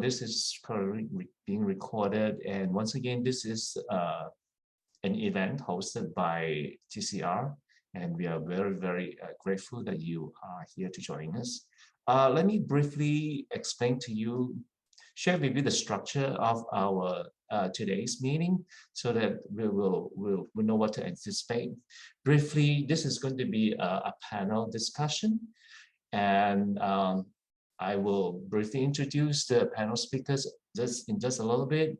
this is currently being recorded. And once again, this is an event hosted by TCR. And we are very, very grateful that you are here to join us. Let me briefly explain to you, share with you the structure of our today's meeting so that we'll know what to anticipate. Briefly, this is going to be a panel discussion, and I will briefly introduce the panel speakers in just a little bit.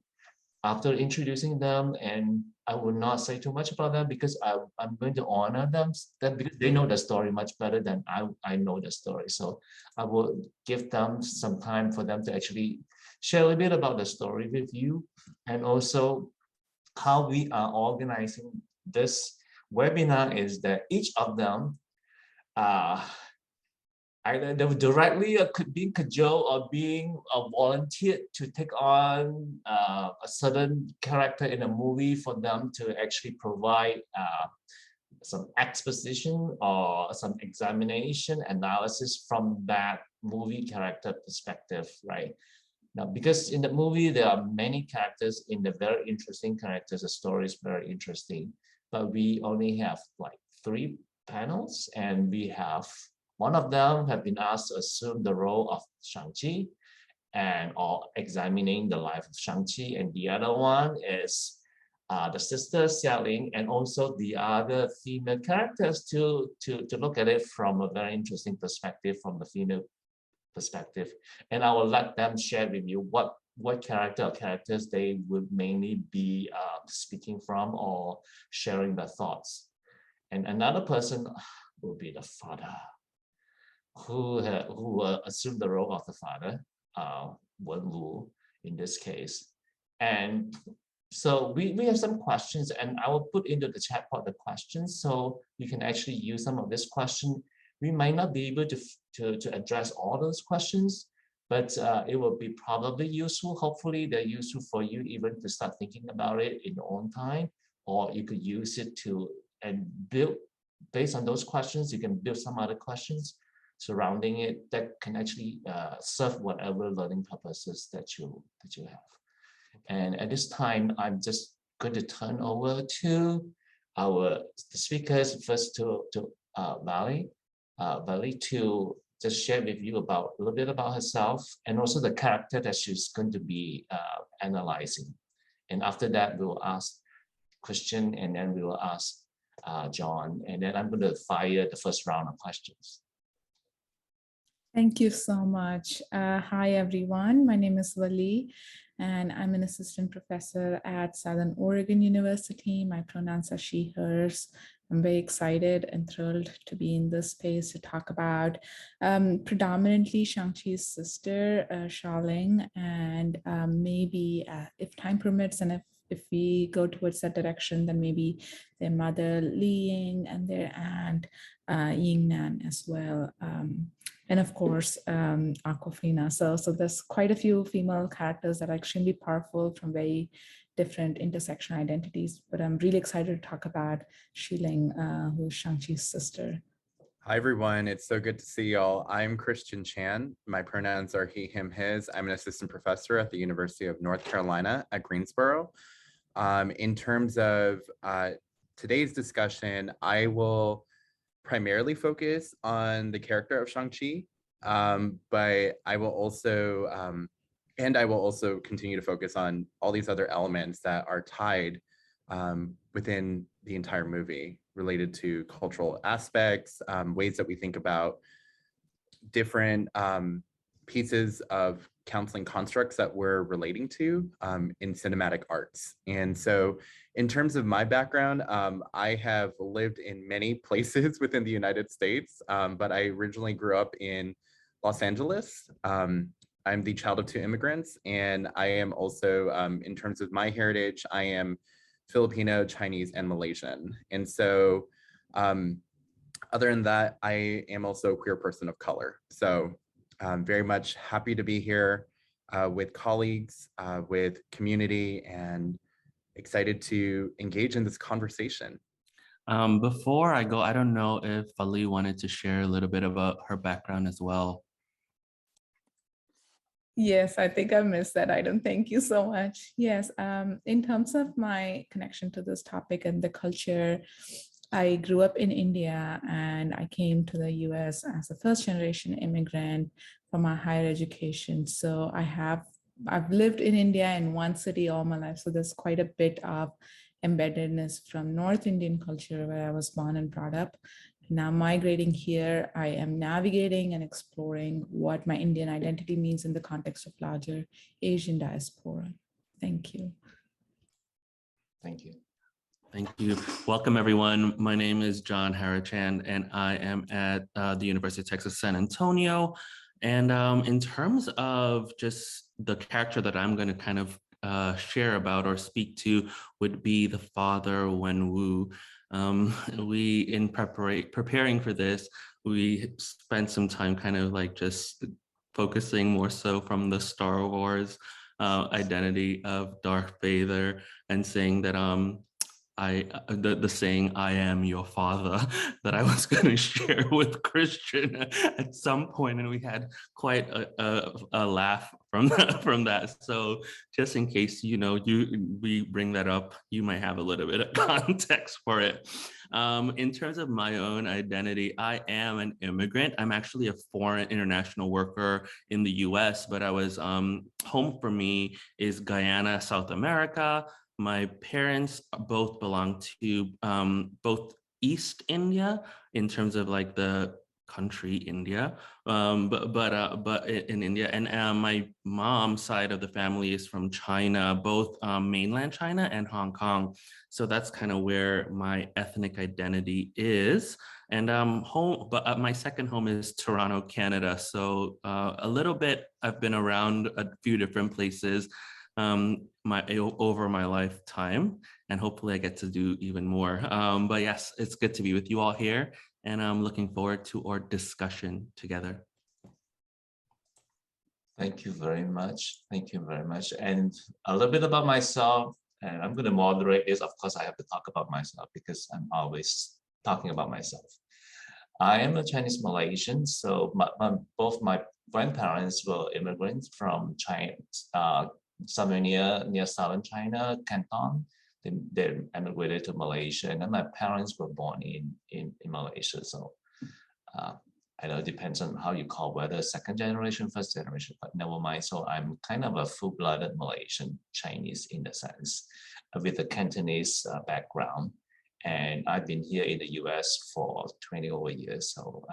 After introducing them, and I will not say too much about them because I'm going to honor them because they know the story much better than I know the story. So I will give them some time for them to actually share a little bit about the story with you, and also how we are organizing this webinar is that each of them either they were directly being cajoled or being volunteered to take on a certain character in a movie for them to actually provide some exposition or some examination analysis from that movie character perspective, right? Now, because in the movie, there are many characters in the very interesting characters, the story is very interesting, but we only have like 3 panels, and we have one of them have been asked to assume the role of Shang-Chi or examining the life of Shang-Chi, and the other one is the sister Xiaoling, and also the other female characters to look at it from a very interesting perspective, from the female perspective. And I will let them share with you what character or characters they would mainly be speaking from or sharing their thoughts. And another person will be the father, who assumed the role of the father, Wen Wu in this case. And so we have some questions, and I will put into the chat pod the questions so you can actually use some of this question. We might not be able to address all those questions, but it will be probably useful. Hopefully they're useful for you even to start thinking about it in your own time, or you could use it and build, based on those questions, you can build some other questions surrounding it that can actually serve whatever learning purposes that you have. And at this time, I'm just going to turn over to the speakers, first to Valley to just share with you a little bit about herself and also the character that she's going to be analyzing. And after that, we'll ask Christian, and then we will ask John, and then I'm going to fire the first round of questions. Thank you so much. Hi, everyone. My name is Wali, and I'm an assistant professor at Southern Oregon University. My pronouns are she, hers. I'm very excited and thrilled to be in this space to talk about predominantly Shang-Chi's sister, Xiaoling, and maybe if time permits and if we go towards that direction, then maybe their mother, Li Ying, and their aunt, Ying Nan as well. And of course, Aquafina. So there's quite a few female characters that are extremely powerful from very different intersection identities, but I'm really excited to talk about Xiling, who's Shang-Chi's sister. Hi, everyone. It's so good to see y'all. I'm Christian Chan. My pronouns are he, him, his. I'm an assistant professor at the University of North Carolina at Greensboro. In terms of today's discussion, I will primarily focus on the character of Shang-Chi, but I will also continue to focus on all these other elements that are tied within the entire movie related to cultural aspects, ways that we think about different pieces of counseling constructs that we're relating to in cinematic arts. And so in terms of my background, I have lived in many places within the United States, but I originally grew up in Los Angeles. I'm the child of 2 immigrants, and I am also, in terms of my heritage, I am Filipino, Chinese, and Malaysian. And so other than that, I am also a queer person of color. So I'm very much happy to be here with colleagues, with community, and excited to engage in this conversation. Before I go, I don't know if Ali wanted to share a little bit about her background as well. Yes, I think I missed that item. Thank you so much. Yes, in terms of my connection to this topic and the culture, I grew up in India and I came to the US as a first generation immigrant for my higher education. So I've lived in India in one city all my life. So there's quite a bit of embeddedness from North Indian culture where I was born and brought up. Now migrating here, I am navigating and exploring what my Indian identity means in the context of larger Asian diaspora. Thank you. Thank you. Thank you. Welcome, everyone. My name is John Harachand, and I am at the University of Texas, San Antonio. And in terms of just the character that I'm going to kind of share about or speak to would be the father, Wen Wu. We, in preparing for this, we spent some time kind of like just focusing more so from the Star Wars identity of Darth Vader and saying that the saying "I am your father" that I was going to share with Christian at some point, and we had quite a laugh from that. So just in case we bring that up, you might have a little bit of context for it. In terms of my own identity, I am an immigrant. I'm actually a foreign international worker in the U.S., but I was home for me is Guyana, South America. My parents both belong to both East India in terms of like the country India, but in India, and my mom's side of the family is from China, both mainland China and Hong Kong. So that's kind of where my ethnic identity is. And home, but my second home is Toronto, Canada. So a little bit, I've been around a few different places over my lifetime, and hopefully I get to do even more. But yes, it's good to be with you all here, and I'm looking forward to our discussion together. Thank you very much. Thank you very much. And a little bit about myself, and I'm going to moderate this. Of course, I have to talk about myself because I'm always talking about myself. I am a Chinese Malaysian, so both my grandparents were immigrants from China, somewhere near southern China, Canton. They emigrated to Malaysia, and then my parents were born in Malaysia. So I know it depends on how you call, whether second generation, first generation, but never mind. So I'm kind of a full-blooded Malaysian Chinese in the sense, with a Cantonese background. And I've been here in the US for 20 over years. So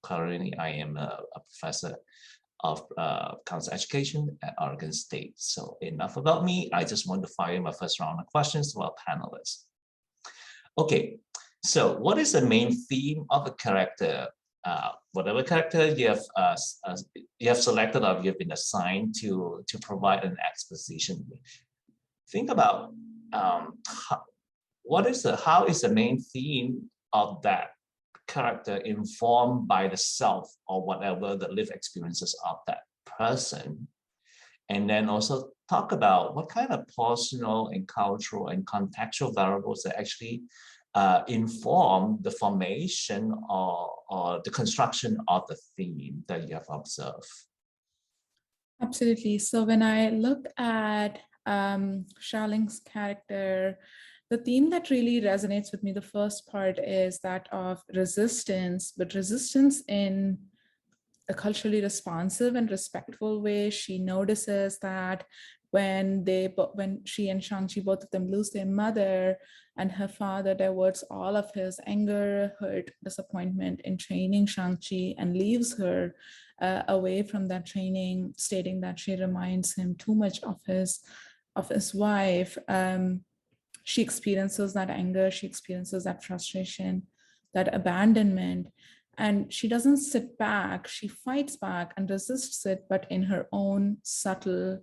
currently I am a professor of council education at Oregon State. So enough about me. I just want to fire my first round of questions to our panelists. Okay, so what is the main theme of a character? Whatever character you have selected or you have been assigned to provide an exposition with. Think about how is the main theme of that character informed by the self or whatever the lived experiences of that person, and then also talk about what kind of personal and cultural and contextual variables that actually inform the formation or the construction of the theme that you have observed. Absolutely. So when I look at Xiaoling's character, the theme that really resonates with me, the first part is that of resistance, but resistance in a culturally responsive and respectful way. She notices that when she and Shang-Chi, both of them, lose their mother, and her father diverts all of his anger, hurt, disappointment in training Shang-Chi and leaves her away from that training, stating that she reminds him too much of his wife. She experiences that anger, she experiences that frustration, that abandonment, and she doesn't sit back, she fights back and resists it, but in her own subtle,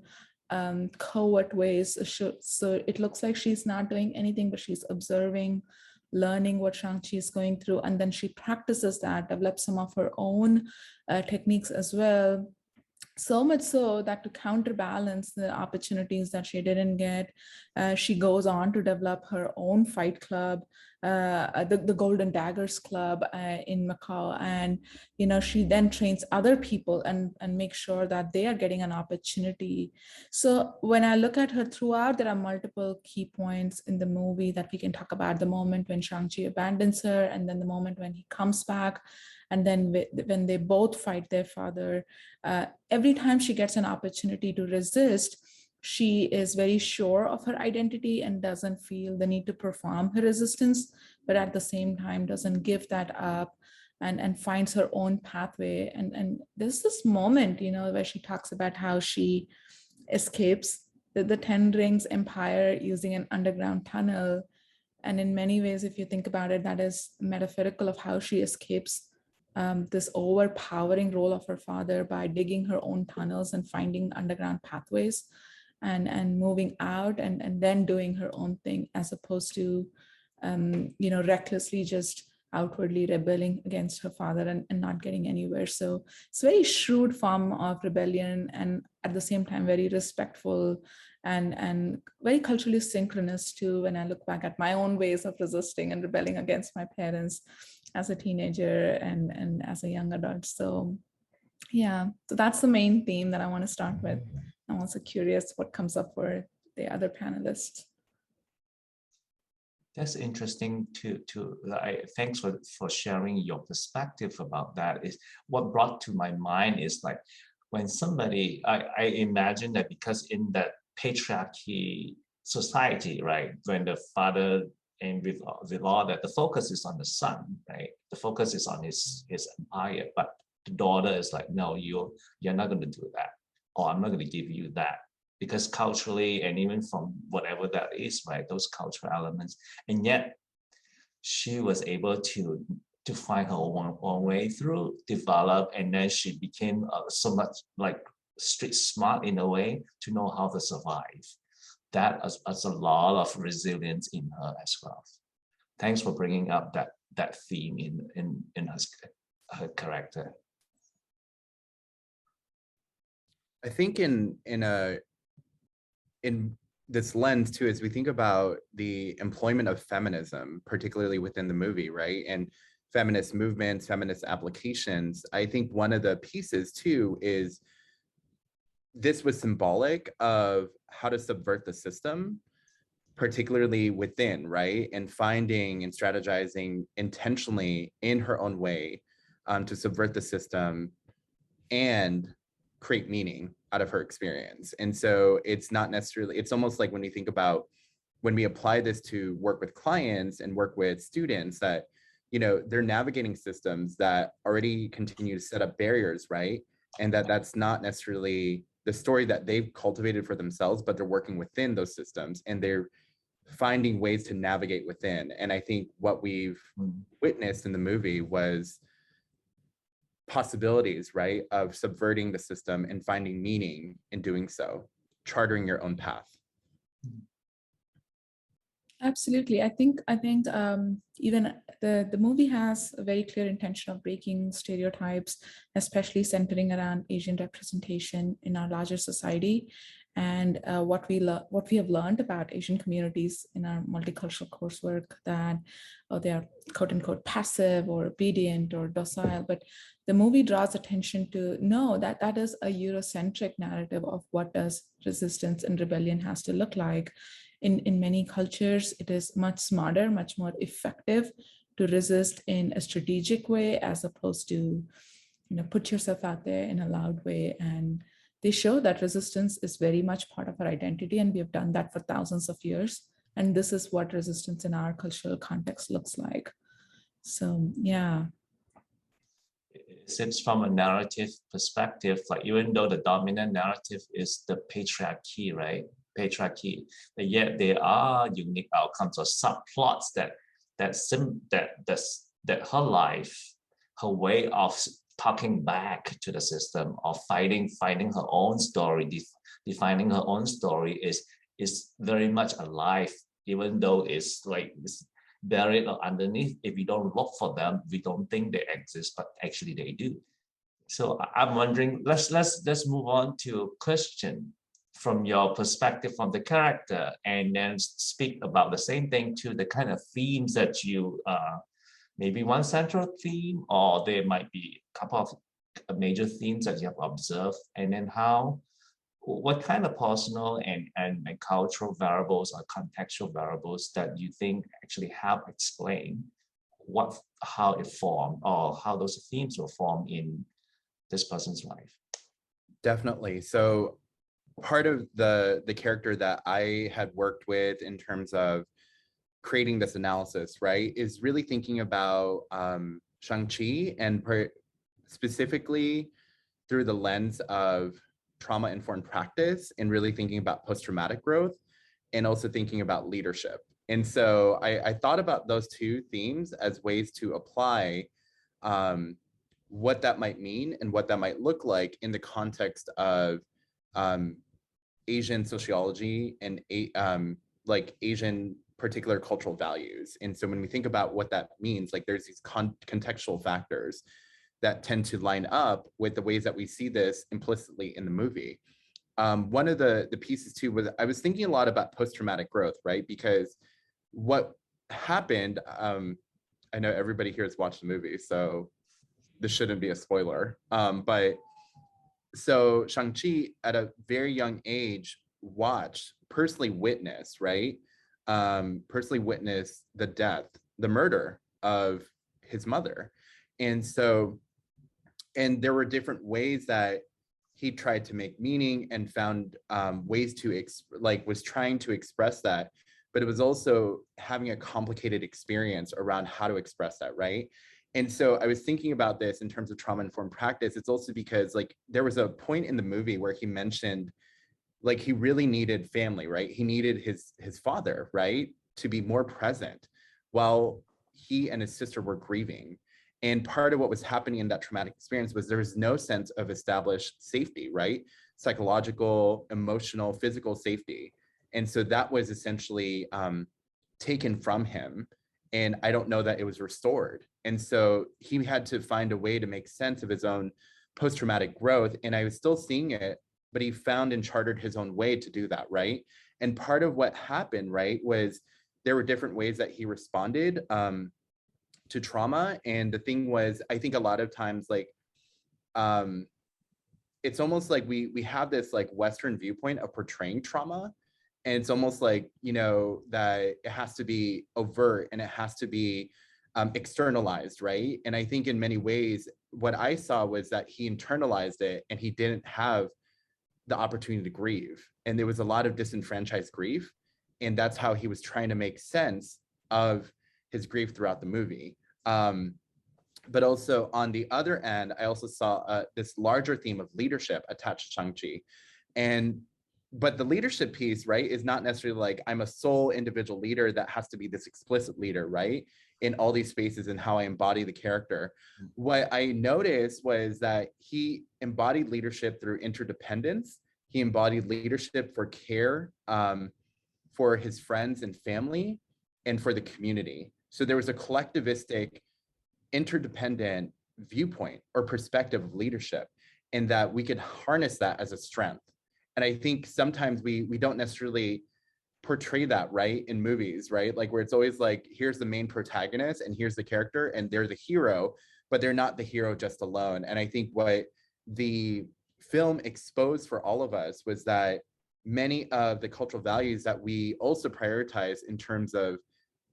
covert ways. So it looks like she's not doing anything, but she's observing, learning what Shang-Chi is going through, and then she practices that, develops some of her own techniques as well, So much so that to counterbalance the opportunities that she didn't get, she goes on to develop her own fight club, the Golden Daggers Club in Macau. And, she then trains other people and makes sure that they are getting an opportunity. So when I look at her throughout, there are multiple key points in the movie that we can talk about. The moment when Shang-Chi abandons her, and then the moment when he comes back, and then when they both fight their father. Every time she gets an opportunity to resist, she is very sure of her identity and doesn't feel the need to perform her resistance, but at the same time doesn't give that up, and finds her own pathway. And there's this moment, where she talks about how she escapes the Ten Rings Empire using an underground tunnel. And in many ways, if you think about it, that is metaphorical of how she escapes this overpowering role of her father by digging her own tunnels and finding underground pathways, and moving out, and then doing her own thing, as opposed to recklessly just outwardly rebelling against her father and not getting anywhere. So it's a very shrewd form of rebellion, and at the same time very respectful and very culturally synchronous too, when I look back at my own ways of resisting and rebelling against my parents as a teenager and as a young adult. So yeah, so that's the main theme that I want to start with. I'm also curious what comes up for the other panelists. That's interesting thanks for sharing your perspective about that. Is what brought to my mind is like when somebody, I imagine that because in that patriarchy society, right, when the father and with all that, the focus is on the son, right? The focus is on his empire, but the daughter is like, no, you're not going to do that, or I'm not going to give you that, because culturally and even from whatever that is, right, those cultural elements. And yet she was able to find her own way through, develop, and then she became so much like street smart in a way to know how to survive. That is a lot of resilience in her as well. Thanks for bringing up that theme in her character. I think in this lens too, as we think about the employment of feminism, particularly within the movie, right? And feminist movements, feminist applications, I think one of the pieces too is this was symbolic of how to subvert the system, particularly within, right? And finding and strategizing intentionally in her own way to subvert the system and create meaning out of her experience. And so it's not necessarily, it's almost like when you think about when we apply this to work with clients and work with students, that they're navigating systems that already continue to set up barriers, right? And that's not necessarily the story that they've cultivated for themselves, but they're working within those systems and they're finding ways to navigate within. And I think what we've witnessed in the movie was possibilities, right, of subverting the system and finding meaning in doing so, chartering your own path. Absolutely. I think even the movie has a very clear intention of breaking stereotypes, especially centering around Asian representation in our larger society, and what we have learned about Asian communities in our multicultural coursework, that they are quote unquote passive or obedient or docile. But the movie draws attention to that is a Eurocentric narrative of what does resistance and rebellion has to look like. In many cultures, it is much smarter, much more effective to resist in a strategic way, as opposed to, put yourself out there in a loud way. And they show that resistance is very much part of our identity, and we have done that for thousands of years. And this is what resistance in our cultural context looks like. So, yeah. Since from a narrative perspective, like even though the dominant narrative is the patriarchy, right? Patriarchy, but yet there are unique outcomes or subplots that her life, her way of talking back to the system, of finding her own story, defining her own story is very much alive, even though it's buried underneath. If we don't look for them, we don't think they exist, but actually they do. So I'm wondering, let's move on to Christian from your perspective from the character, and then speak about the same thing to the kind of themes that you maybe one central theme, or there might be a couple of major themes that you have observed, and then what kind of personal and cultural variables or contextual variables that you think actually help explain how it formed or how those themes were formed in this person's life? Definitely. So part of the character that I had worked with in terms of creating this analysis, right, is really thinking about Shang-Chi, and specifically through the lens of trauma-informed practice, and really thinking about post-traumatic growth, and also thinking about leadership. And so I thought about those two themes as ways to apply what that might mean and what that might look like in the context of Asian sociology and like Asian particular cultural values. And so when we think about what that means, like there's these contextual factors that tend to line up with the ways that we see this implicitly in the movie. One of the pieces too was I was thinking a lot about post-traumatic growth, right? Because what happened, I know everybody here has watched the movie, so this shouldn't be a spoiler. But so Shang-Chi at a very young age personally witnessed, right? Personally witnessed the death, the murder of his mother. And so, and there were different ways that he tried to make meaning and found ways to, was trying to express that, but it was also having a complicated experience around how to express that, right? And so I was thinking about this in terms of trauma-informed practice. It's also because like there was a point in the movie where he mentioned like he really needed family, right? He needed his father, right, to be more present while he and his sister were grieving. And part of what was happening in that traumatic experience was there was no sense of established safety, right? Psychological, emotional, physical safety. And so that was essentially taken from him. And I don't know that it was restored. And so he had to find a way to make sense of his own post-traumatic growth. And I was still seeing it, but he found and chartered his own way to do that, right? And part of what happened, right, was there were different ways that he responded to trauma. And the thing was, I think a lot of times, like, it's almost like we have this like Western viewpoint of portraying trauma. And it's almost like, you know, that it has to be overt and it has to be externalized, right? And I think in many ways, what I saw was that he internalized it and he didn't have the opportunity to grieve. And there was a lot of disenfranchised grief. And that's how he was trying to make sense of his grief throughout the movie. But also on the other end, I also saw this larger theme of leadership attached to Shang-Chi. But the leadership piece, right, is not necessarily like I'm a sole individual leader that has to be this explicit leader, right, in all these spaces and how I embody the character. What I noticed was that he embodied leadership through interdependence. He embodied leadership for care for his friends and family and for the community. So there was a collectivistic, interdependent viewpoint or perspective of leadership, and that we could harness that as a strength. And I think sometimes we don't necessarily portray that, right, in movies, right? Like where it's always like, here's the main protagonist and here's the character and they're the hero, but they're not the hero just alone. And I think what the film exposed for all of us was that many of the cultural values that we also prioritize in terms of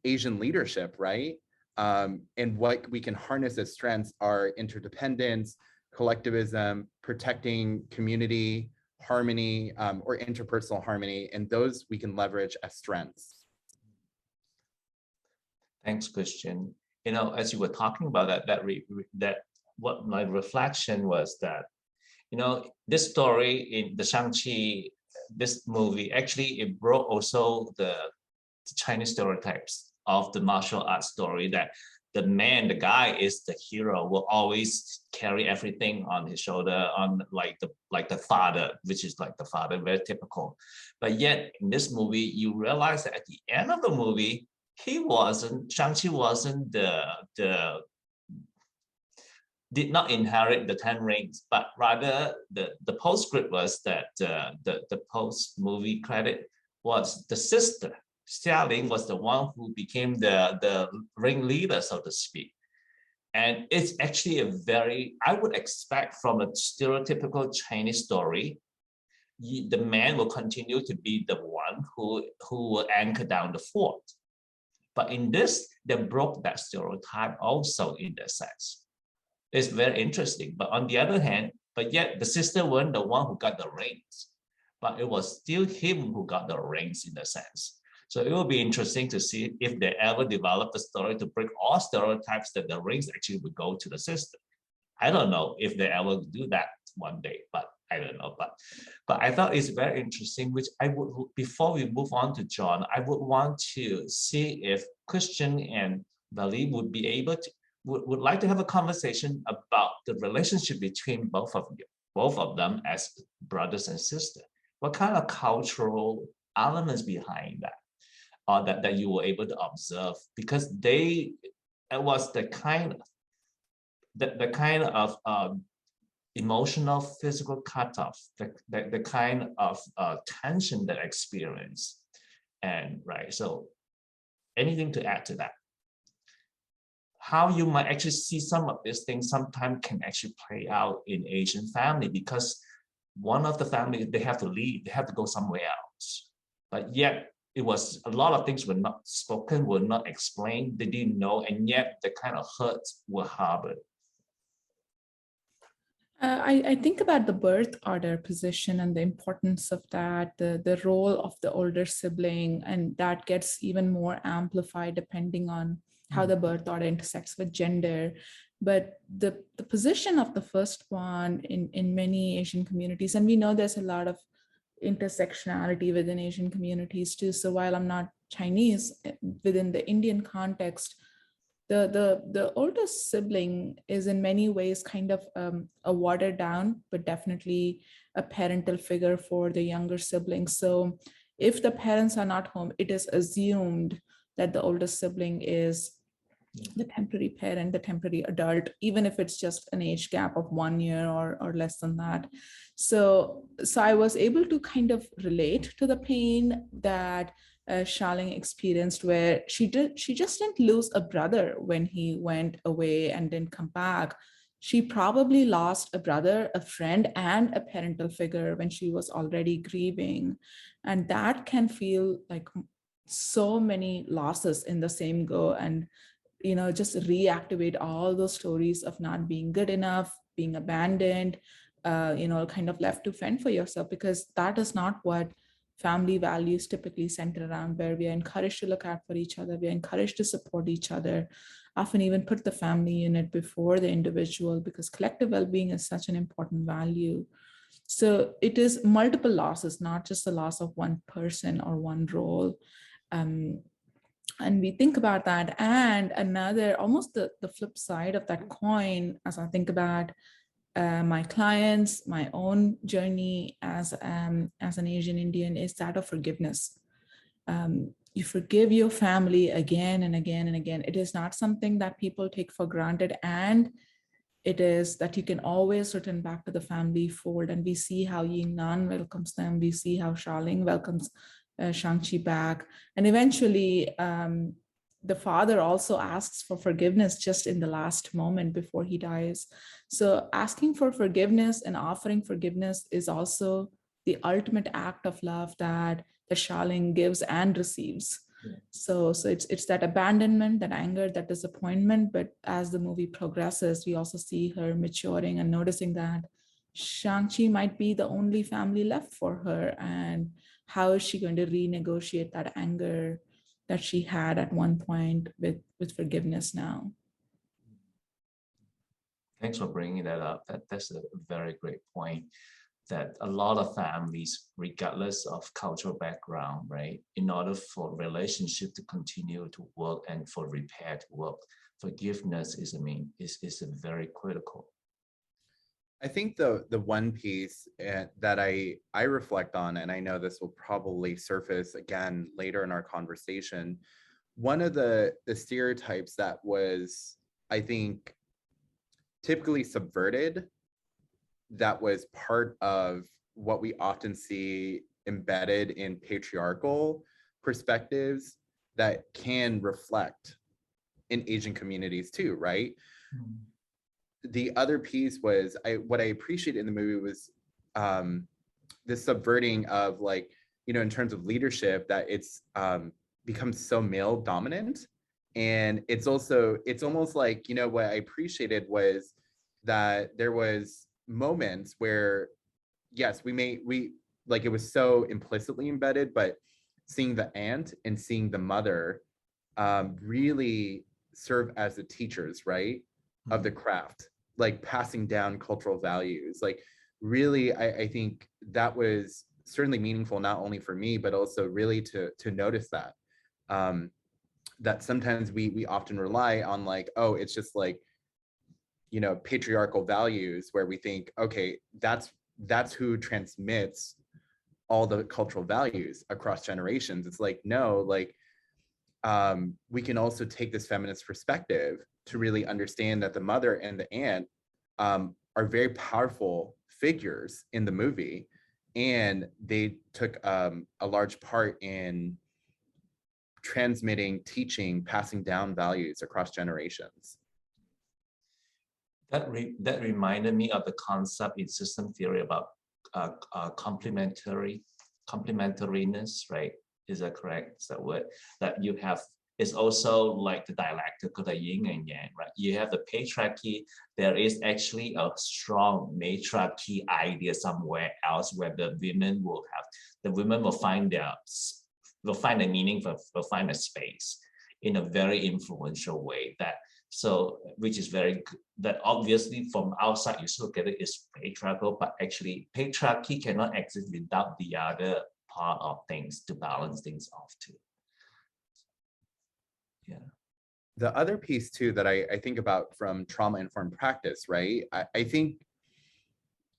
Asian leadership, right? And what we can harness as strengths are interdependence, collectivism, protecting community, harmony, or interpersonal harmony, and those we can leverage as strengths. Thanks, Christian. You know, as you were talking about that what my reflection was that, you know, this story in the Shang-Chi, this movie, actually it broke also the Chinese stereotypes of the martial arts story that the guy is the hero, will always carry everything on his shoulder, on like the father, which is like the father, very typical. But yet in this movie, you realize that at the end of the movie, Shang-Chi wasn't the did not inherit the 10 rings, but rather the postscript was that the post movie credit was the sister. Xialing was the one who became the ringleader, so to speak. And it's actually a very, I would expect from a stereotypical Chinese story, the man will continue to be the one who will anchor down the fort. But in this, they broke that stereotype also in that sense. It's very interesting. But on the other hand, but yet the sister wasn't the one who got the rings, but it was still him who got the rings in a sense. So it will be interesting to see if they ever develop the story to break all stereotypes that the rings actually would go to the sister. I don't know if they ever do that one day, but I don't know. But I thought it's very interesting, which I would, before we move on to John, I would want to see if Christian and Vali would be able to, would like to have a conversation about the relationship between both of them as brothers and sisters. What kind of cultural elements behind that, or that you were able to observe? Because it was the kind of emotional, physical cutoff, the kind of tension that I experienced. And right, so anything to add to that? How you might actually see some of these things sometimes can actually play out in Asian family, because one of the families, they have to leave, they have to go somewhere else. But yet it was, a lot of things were not spoken, were not explained, they didn't know, and yet the kind of hurts were harbored. I think about the birth order position and the importance of that, the role of the older sibling, and that gets even more amplified depending on how the birth order intersects with gender. But the position of the first one in many Asian communities, and we know there's a lot of intersectionality within Asian communities too. So while I'm not Chinese, within the Indian context, the oldest sibling is in many ways kind of a watered down, but definitely a parental figure for the younger siblings. So if the parents are not home, it is assumed that the oldest sibling is the temporary parent, the temporary adult, even if it's just an age gap of 1 year or less than that. So I was able to kind of relate to the pain that Shaling experienced, where she just didn't lose a brother when he went away and didn't come back. She probably lost a brother, a friend, and a parental figure when she was already grieving. And that can feel like so many losses in the same go, and just reactivate all those stories of not being good enough, being abandoned, kind of left to fend for yourself, because that is not what family values typically center around, where we are encouraged to look out for each other, we are encouraged to support each other, often even put the family unit before the individual, because collective well-being is such an important value. So it is multiple losses, not just the loss of one person or one role. And we think about that. And another, almost the flip side of that coin, as I think about my clients, my own journey as an Asian Indian, is that of forgiveness. You forgive your family again and again and again. It is not something that people take for granted. And it is that you can always return back to the family fold. And we see how Yingnan welcomes them. We see how Shaling welcomes Shang-Chi back. And eventually, the father also asks for forgiveness just in the last moment before he dies. So asking for forgiveness and offering forgiveness is also the ultimate act of love that the Shaling gives and receives. So it's that abandonment, that anger, that disappointment. But as the movie progresses, we also see her maturing and noticing that Shang-Chi might be the only family left for her. And how is she going to renegotiate that anger that she had at one point with forgiveness now? Thanks for bringing that up. That's a very great point. That a lot of families, regardless of cultural background, right, in order for relationship to continue to work and for repair to work, forgiveness is very critical. I think the one piece that I reflect on, and I know this will probably surface again later in our conversation, one of the stereotypes that was, I think, typically subverted, that was part of what we often see embedded in patriarchal perspectives that can reflect in Asian communities too, right? The other piece was, what I appreciated in the movie was this subverting of, like, you know, in terms of leadership, that it's becomes so male dominant. And it's almost like, you know, what I appreciated was that there was moments where, yes, we like, it was so implicitly embedded, but seeing the aunt and seeing the mother really serve as the teachers, right, of the craft, like passing down cultural values. Like, really, I think that was certainly meaningful, not only for me, but also really to notice that that sometimes we often rely on, like, oh, it's just like, you know, patriarchal values, where we think, okay, that's who transmits all the cultural values across generations. It's like, no, like, we can also take this feminist perspective to really understand that the mother and the aunt are very powerful figures in the movie, and they took a large part in transmitting, teaching, passing down values across generations. That reminded me of the concept in system theory about complementariness, right? Is that correct? Is that word that you have? Is also like the dialectical, the yin and yang, right? You have the patriarchy. There is actually a strong matriarchy idea somewhere else, where the women will find a meaning, will find a space in a very influential way. Which is very good. That obviously from outside you look at it is patriarchal, but actually patriarchy cannot exist without the other part of things to balance things off too. Yeah. The other piece too that I think about from trauma-informed practice, right? I think,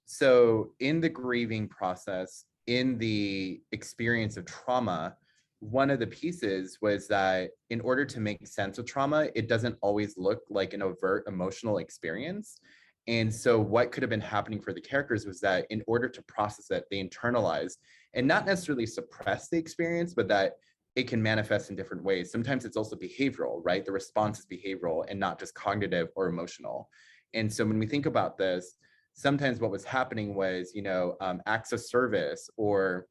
so in the grieving process, in the experience of trauma, one of the pieces was that in order to make sense of trauma, it doesn't always look like an overt emotional experience. And so what could have been happening for the characters was that in order to process it, they internalized and not necessarily suppress the experience, but that it can manifest in different ways. Sometimes it's also behavioral, right? The response is behavioral and not just cognitive or emotional. And so when we think about this, sometimes what was happening was, you know, acts of service, or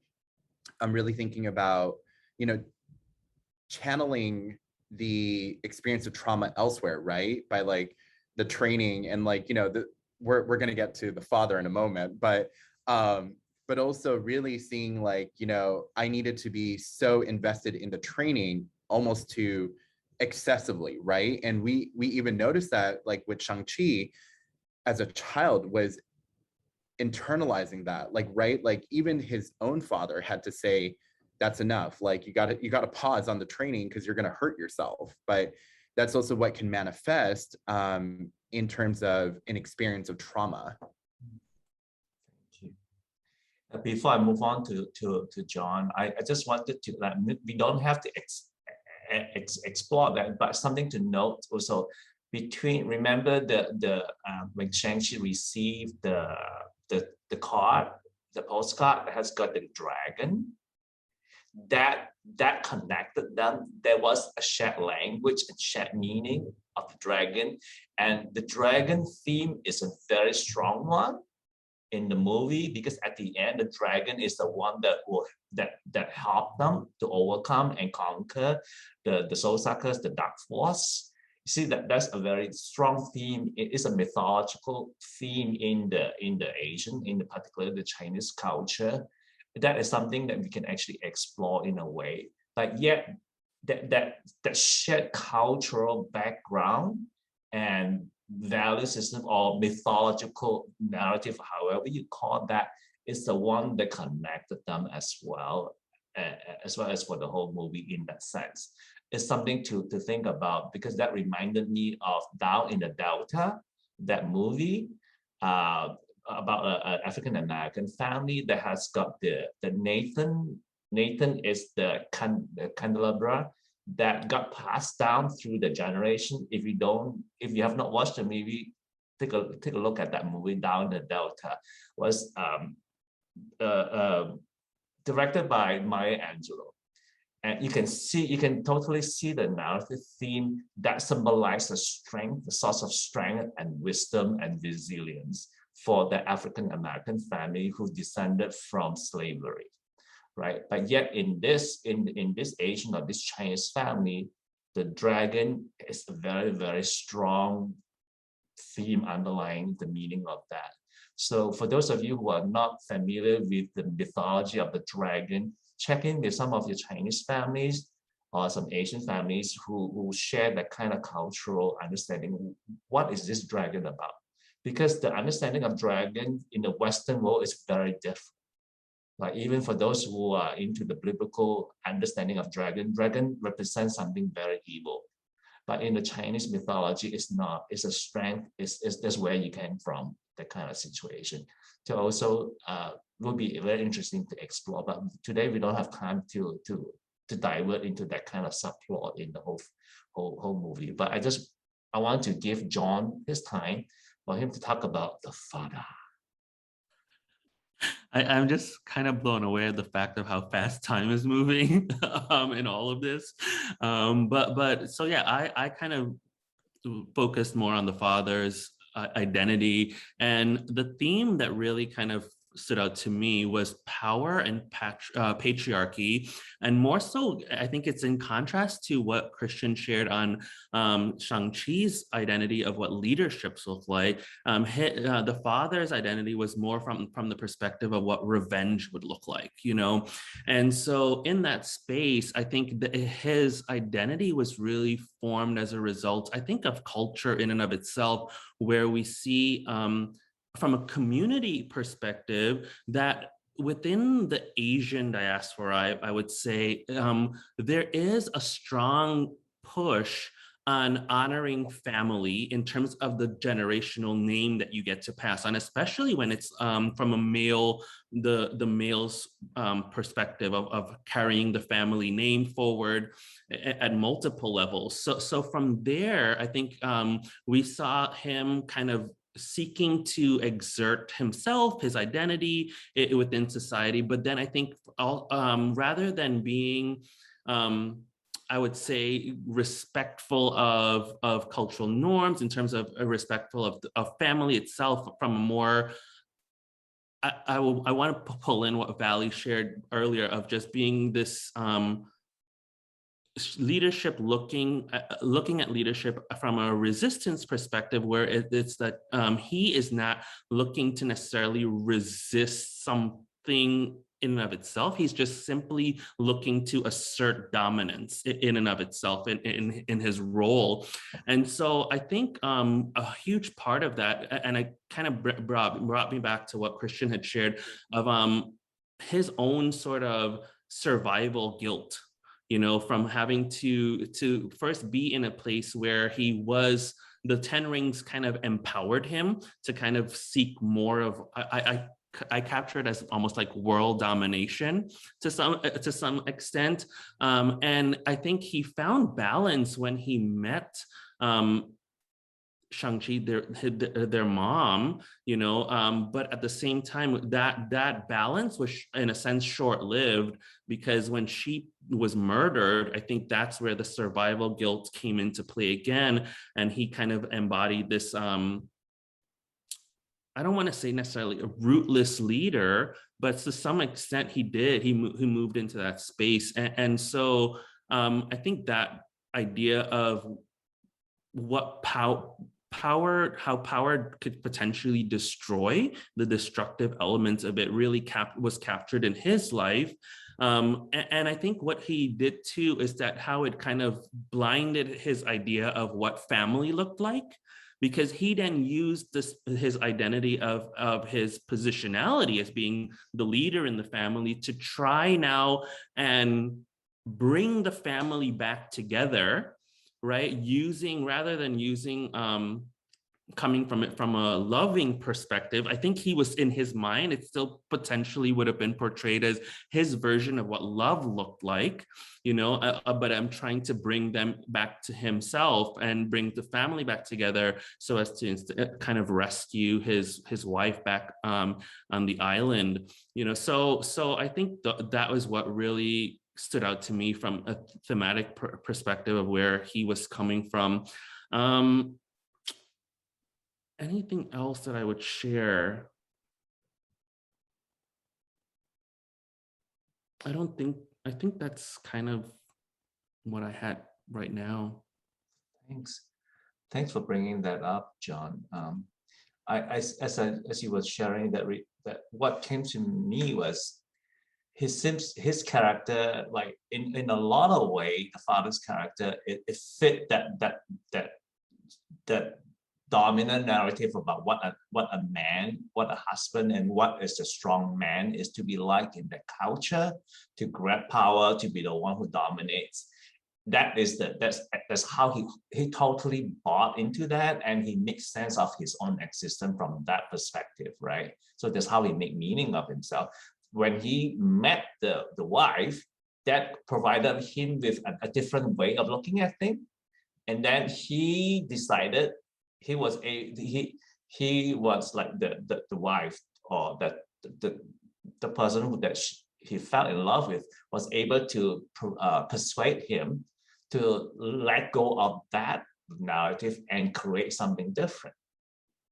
I'm really thinking about, you know, channeling the experience of trauma elsewhere, right? By like the training and, like, you know, we're going to get to the father in a moment, but also really seeing, like, you know, I needed to be so invested in the training almost to excessively, right? And we even noticed that, like, with Shang-Chi as a child was internalizing that, like, right, like even his own father had to say, that's enough, like you got to pause on the training because you're going to hurt yourself. But that's also what can manifest in terms of an experience of trauma. Before I move on to John, I just wanted to, like, we don't have to explore that, but something to note also between, remember when Shang-Chi received the card, the postcard that has got the dragon, that connected them. There was a shared language and shared meaning of the dragon, and the dragon theme is a very strong one in the movie, because at the end the dragon is the one that helped them to overcome and conquer the soul suckers, the dark force. You see, that's a very strong theme. It is a mythological theme in the Asian, in the particular the Chinese culture. That is something that we can actually explore in a way. Like, yet that shared cultural background and value system or mythological narrative, however you call that, is the one that connected them as well as for the whole movie in that sense. It's something to think about, because that reminded me of Down in the Delta, that movie about an African-American family that has got the Nathan is the candelabra that got passed down through the generation. If you have not watched the movie, take a look at that movie, Down the Delta, was directed by Maya Angelou. And you can totally see the narrative theme that symbolizes the strength, the source of strength and wisdom and resilience for the African American family who descended from slavery, right? But yet in this Asian or this Chinese family, the dragon is a very, very strong theme underlying the meaning of that. So for those of you who are not familiar with the mythology of the dragon, check in with some of your Chinese families or some Asian families who share that kind of cultural understanding. What is this dragon about? Because the understanding of dragon in the Western world is very different. Like even for those who are into the biblical understanding of dragon represents something very evil. But in the Chinese mythology, it's not. It's a strength. It's that's where you came from, that kind of situation. So also will be very interesting to explore. But today we don't have time to divert into that kind of subplot in the whole movie. But I want to give John his time for him to talk about the father. I'm just kind of blown away at the fact of how fast time is moving in all of this. But so yeah, I kind of focused more on the father's identity, and the theme that really kind of stood out to me was power and patriarchy, and more so I think it's in contrast to what Christian shared on Shang-Chi's identity of what leaderships look like. The father's identity was more from the perspective of what revenge would look like, you know. And so in that space, I think that his identity was really formed as a result, I think, of culture in and of itself, where we see from a community perspective that within the Asian diaspora, I would say there is a strong push on honoring family in terms of the generational name that you get to pass on, especially when it's from a male, the male's perspective of carrying the family name forward at multiple levels. So from there, I think we saw him kind of seeking to exert himself, his identity within society. But then I think rather than being, I would say, respectful of cultural norms in terms of respectful of family itself, from a more, I want to pull in what Valley shared earlier of just being this leadership looking at leadership from a resistance perspective, where it's that he is not looking to necessarily resist something in and of itself. He's just simply looking to assert dominance in and of itself in his role. And so I think a huge part of that, and it kind of brought me back to what Christian had shared of his own sort of survival guilt, you know, from having to first be in a place where he was, the 10 rings kind of empowered him to kind of seek more of, I capture it as almost like world domination to some extent. And I think he found balance when he met Shang-Chi, their mom, you know, but at the same time, that balance was in a sense short-lived, because when she was murdered, I think that's where the survival guilt came into play again, and he kind of embodied this I don't want to say necessarily a rootless leader, but to some extent he did. He moved into that space, and so I think that idea of what how power could potentially destroy the destructive elements of it really was captured in his life. And I think what he did too is that how it kind of blinded his idea of what family looked like, because he then used his identity of his positionality as being the leader in the family to try now and bring the family back together, right? Rather than using coming from it from a loving perspective, I think he was in his mind, it still potentially would have been portrayed as his version of what love looked like, but I'm trying to bring them back to himself and bring the family back together so as to kind of rescue his wife back on the island, so I think that was what really stood out to me from a thematic perspective of where he was coming from. Anything else that I would share? I think that's kind of what I had right now. Thanks for bringing that up, John. As you were sharing that what came to me was his character, like in a lot of way, the father's character, it fit that dominant narrative about what a man, what a husband, and what is the strong man is to be like in the culture, to grab power, to be the one who dominates. That's how he totally bought into that, and he makes sense of his own existence from that perspective, right? So that's how he make meaning of himself. When he met the wife, that provided him with a different way of looking at things, and then he decided he was like the wife, or that the person that he fell in love with was able to persuade him to let go of that narrative and create something different,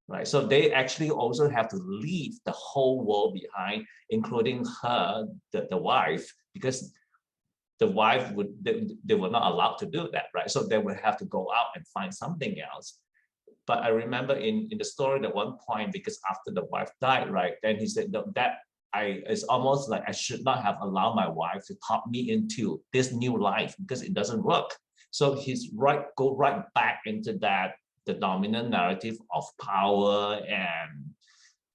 right? So they actually also have to leave the whole world behind, including her, the wife, because the wife they were not allowed to do that, right? So they would have to go out and find something else. But I remember in the story at one point, because after the wife died, right, then he said, no, it's almost like I should not have allowed my wife to talk me into this new life, because it doesn't work. So he's go right back into that, the dominant narrative of power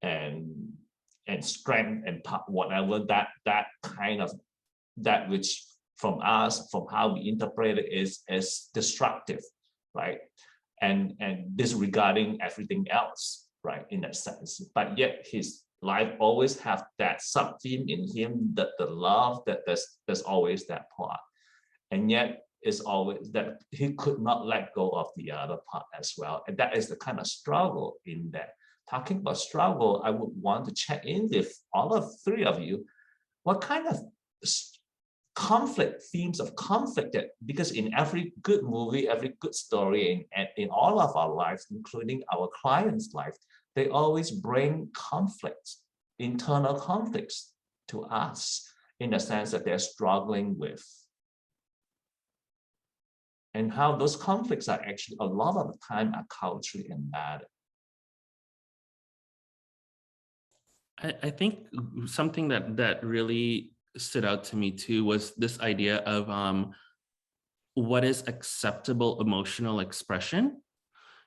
and strength and whatever that kind of, that which from how we interpret it is destructive, right? And disregarding everything else, right, in that sense. But yet his life always have that sub-theme in him, that the love, that there's always that part. And yet it's always that he could not let go of the other part as well. And that is the kind of struggle in there. Talking about struggle, I would want to check in with all of three of you. What kind of themes of conflict, because in every good movie, every good story, in all of our lives, including our clients' life, they always bring conflicts, internal conflicts to us, in the sense that they're struggling with. And how those conflicts are actually, a lot of the time, are culturally embedded. I think something that really stood out to me too was this idea of what is acceptable emotional expression,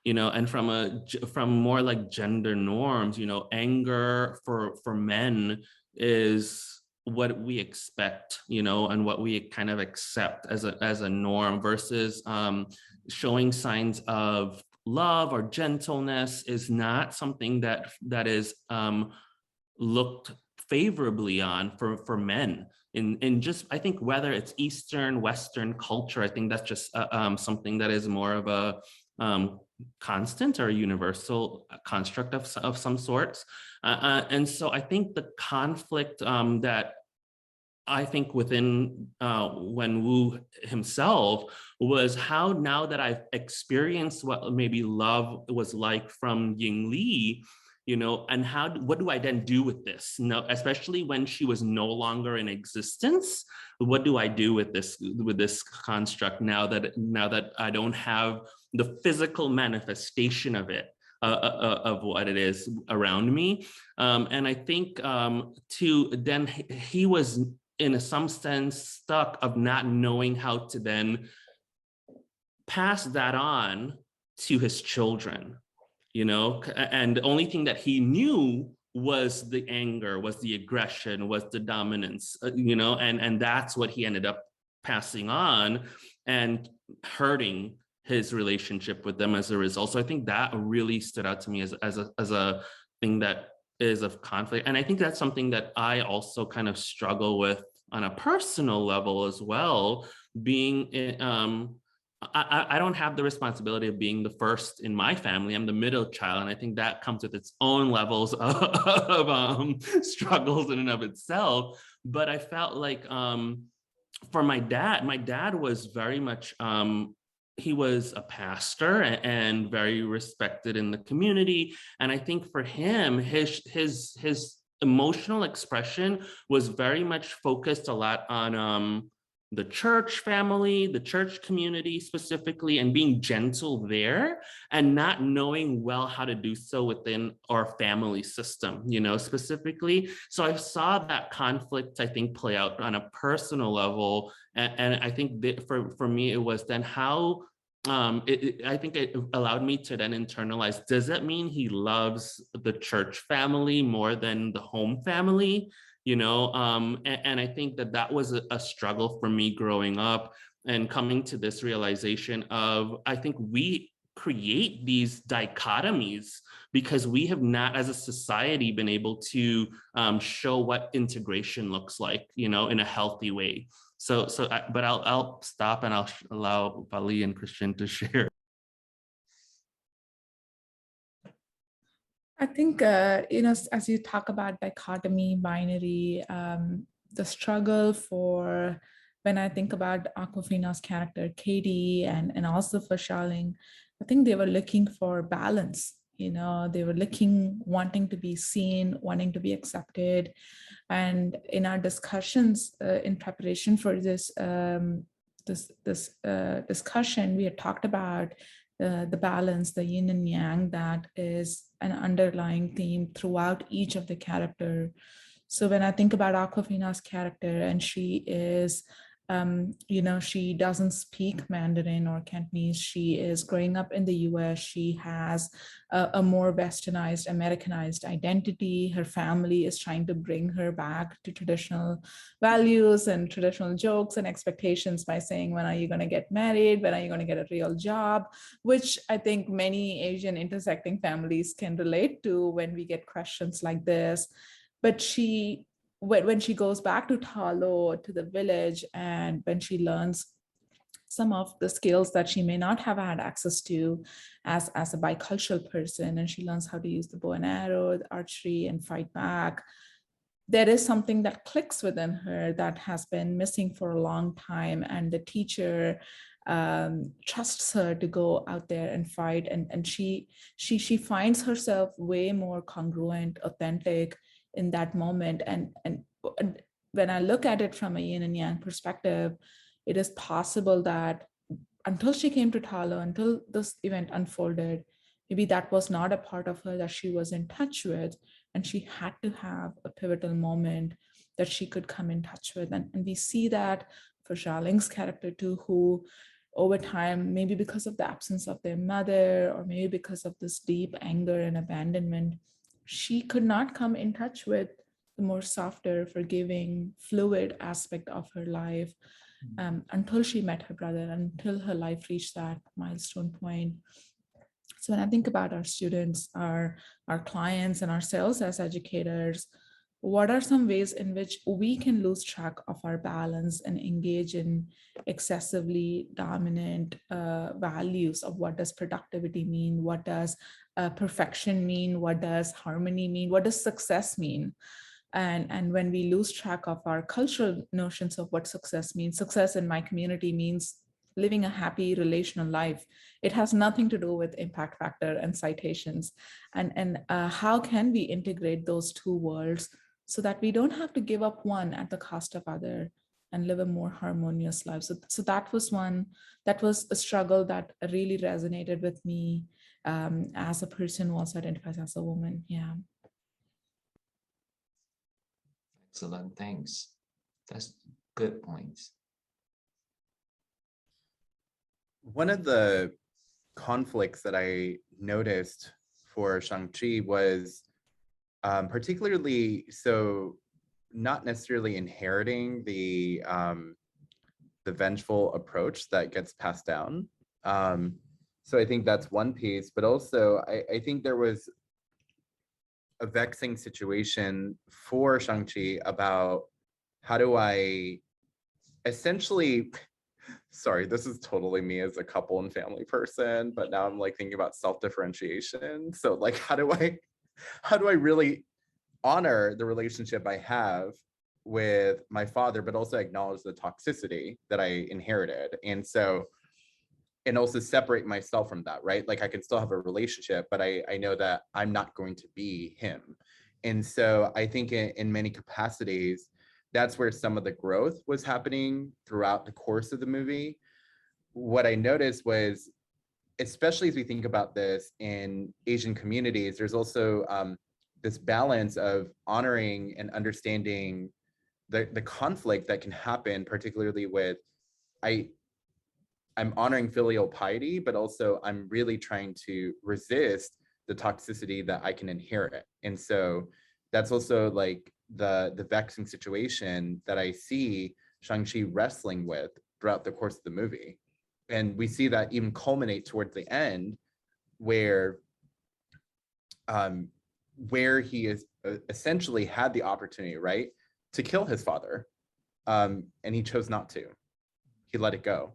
and from more like gender norms, anger for men is what we expect, and what we kind of accept as a norm, versus showing signs of love or gentleness is not something that is looked favorably on for men in just, I think, whether it's Eastern, Western culture. I think that's just something that is more of a constant or universal construct of some sorts. And so I think the conflict that I think within Wen Wu himself was how, now that I've experienced what maybe love was like from Ying Li, and what do I then do with this? Especially when she was no longer in existence, what do I do with this construct now that I don't have the physical manifestation of it, of what it is around me? And I think then he was in some sense stuck of not knowing how to then pass that on to his children. And the only thing that he knew was the anger, was the aggression, was the dominance, and that's what he ended up passing on and hurting his relationship with them as a result. So I think that really stood out to me as a thing that is of conflict. And I think that's something that I also kind of struggle with on a personal level as well, being I don't have the responsibility of being the first in my family. I'm the middle child, and I think that comes with its own levels of struggles in and of itself. But I felt like for my dad was very much he was a pastor and very respected in the community. And I think for him, his emotional expression was very much focused a lot on the church family, the church community specifically, and being gentle there and not knowing well how to do so within our family system, you know, specifically. So I saw that conflict, I think, play out on a personal level. And I think that for me, it was then how I think it allowed me to then internalize, does that mean he loves the church family more than the home family? You know, and I think that was a struggle for me growing up and coming to this realization of, I think we create these dichotomies because we have not as a society been able to show what integration looks like, you know, in a healthy way. But I'll stop and I'll allow Vali and Christian to share. I think, you know, as you talk about dichotomy, binary, the struggle for, when I think about Awkwafina's character, Katie, and also for Charlene, I think they were looking for balance. You know, they were wanting to be seen, wanting to be accepted. And in our discussions in preparation for this discussion, we had talked about the balance, the yin and yang, that is an underlying theme throughout each of the character. So when I think about Awkwafina's character, and she is, you know, she doesn't speak Mandarin or Cantonese. She is growing up in the US. She has a more westernized, Americanized identity. Her family is trying to bring her back to traditional values and traditional jokes and expectations by saying, when are you going to get married? When are you going to get a real job? Which I think many Asian intersecting families can relate to when we get questions like this. But when she goes back to Talo, to the village, and when she learns some of the skills that she may not have had access to as a bicultural person, and she learns how to use the bow and arrow, the archery, and fight back, there is something that clicks within her that has been missing for a long time. And the teacher trusts her to go out there and fight. And she finds herself way more congruent, authentic in that moment. And when I look at it from a yin and yang perspective, it is possible that until she came to Talo, until this event unfolded, maybe that was not a part of her that she was in touch with, and she had to have a pivotal moment that she could come in touch with. And we see that for Xiaoling's character too, who over time, maybe because of the absence of their mother, or maybe because of this deep anger and abandonment, she could not come in touch with the more softer, forgiving, fluid aspect of her life until she met her brother, until her life reached that milestone point. So when I think about our students, our clients, and ourselves as educators, what are some ways in which we can lose track of our balance and engage in excessively dominant values of what does productivity mean? What does perfection mean? What does harmony mean? What does success mean? And when we lose track of our cultural notions of what success means, success in my community means living a happy relational life. It has nothing to do with impact factor and citations. And how can we integrate those two worlds so that we don't have to give up one at the cost of other and live a more harmonious life? So that was a struggle that really resonated with me as a person who also identifies as a woman. Yeah. Excellent, thanks. That's good points. One of the conflicts that I noticed for Shang-Chi was particularly so not necessarily inheriting the vengeful approach that gets passed down So I think that's one piece, but also I think there was a vexing situation for Shang-Chi about how do I essentially, sorry, this is totally me as a couple and family person, but now I'm like thinking about self-differentiation. So like, how do I really honor the relationship I have with my father, but also acknowledge the toxicity that I inherited? And also separate myself from that, right? Like I can still have a relationship, but I know that I'm not going to be him. And so I think in many capacities, that's where some of the growth was happening throughout the course of the movie. What I noticed was, especially as we think about this in Asian communities, there's also this balance of honoring and understanding the conflict that can happen, particularly with, I'm honoring filial piety, but also I'm really trying to resist the toxicity that I can inherit. And so that's also like the vexing situation that I see Shang-Chi wrestling with throughout the course of the movie. And we see that even culminate towards the end where he is essentially had the opportunity, right, to kill his father. And he chose not to. He let it go.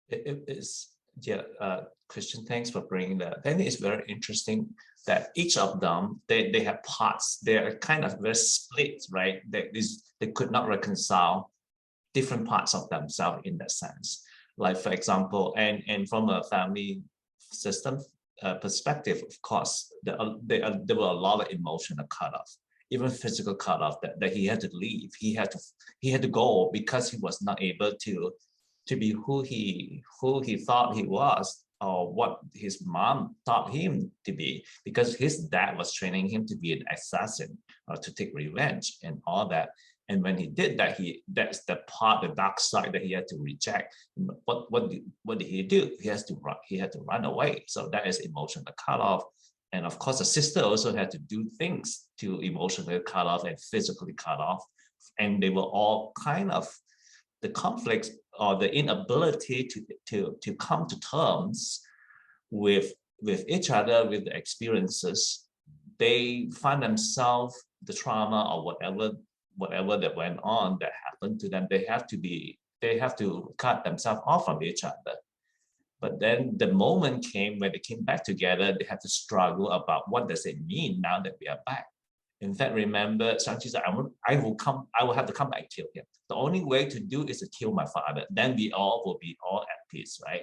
It is, yeah, Christian, thanks for bringing that. Then it's very interesting that each of them, they have parts. They're kind of very split, right? They could not reconcile different parts of themselves in that sense. Like, for example, and from a family system perspective, of course, there were a lot of emotional cutoff, even physical cutoff that he had to leave. He had to go because he was not able to be who he thought he was, or what his mom taught him to be, because his dad was training him to be an assassin or to take revenge and all that. And when he did that, that's the dark side that he had to reject. What did he do? He had to run away. So that is emotional cutoff. And of course, the sister also had to do things to emotionally cut off and physically cut off. And they were all kind of the conflicts or the inability to come to terms with each other, with the experiences. They find themselves, the trauma or whatever that went on that happened to them, they have to cut themselves off from each other. But then the moment came when they came back together, they had to struggle about what does it mean now that we are back. In fact, remember, Shang-Chi said, I will have to come back and kill him. The only way to do is to kill my father. Then we all will be all at peace, right?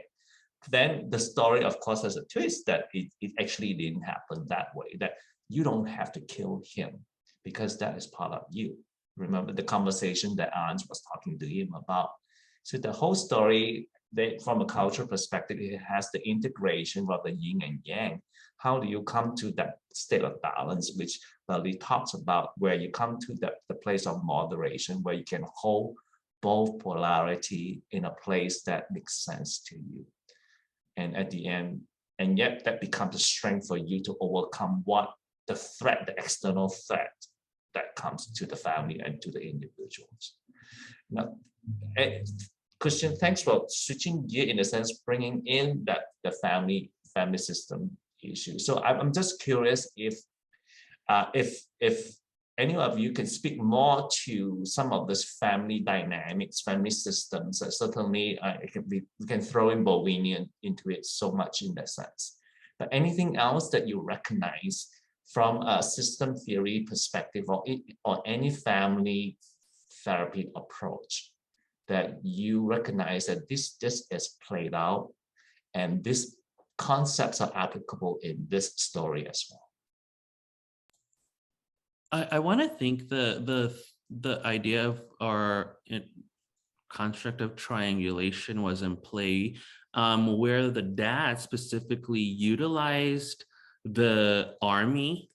Then the story, of course, has a twist that it actually didn't happen that way, that you don't have to kill him because that is part of you. Remember the conversation that Ange was talking to him about. So the whole story, from a cultural perspective, it has the integration of the yin and yang. How do you come to that state of balance, which Lily talks about, where you come to the place of moderation, where you can hold both polarity in a place that makes sense to you. And at the end, and yet that becomes a strength for you to overcome the threat, the external threat that comes to the family and to the individuals. Now, Christian, thanks for switching gear in a sense, bringing in the family system issue. So I'm just curious if any of you can speak more to some of this family dynamics, family systems. Certainly, we can throw in Bowenian into it so much in that sense. But anything else that you recognize from a system theory perspective or any family therapy approach that you recognize that this is played out and these concepts are applicable in this story as well? I want to think the idea of our construct of triangulation was in play, where the dad specifically utilized the army,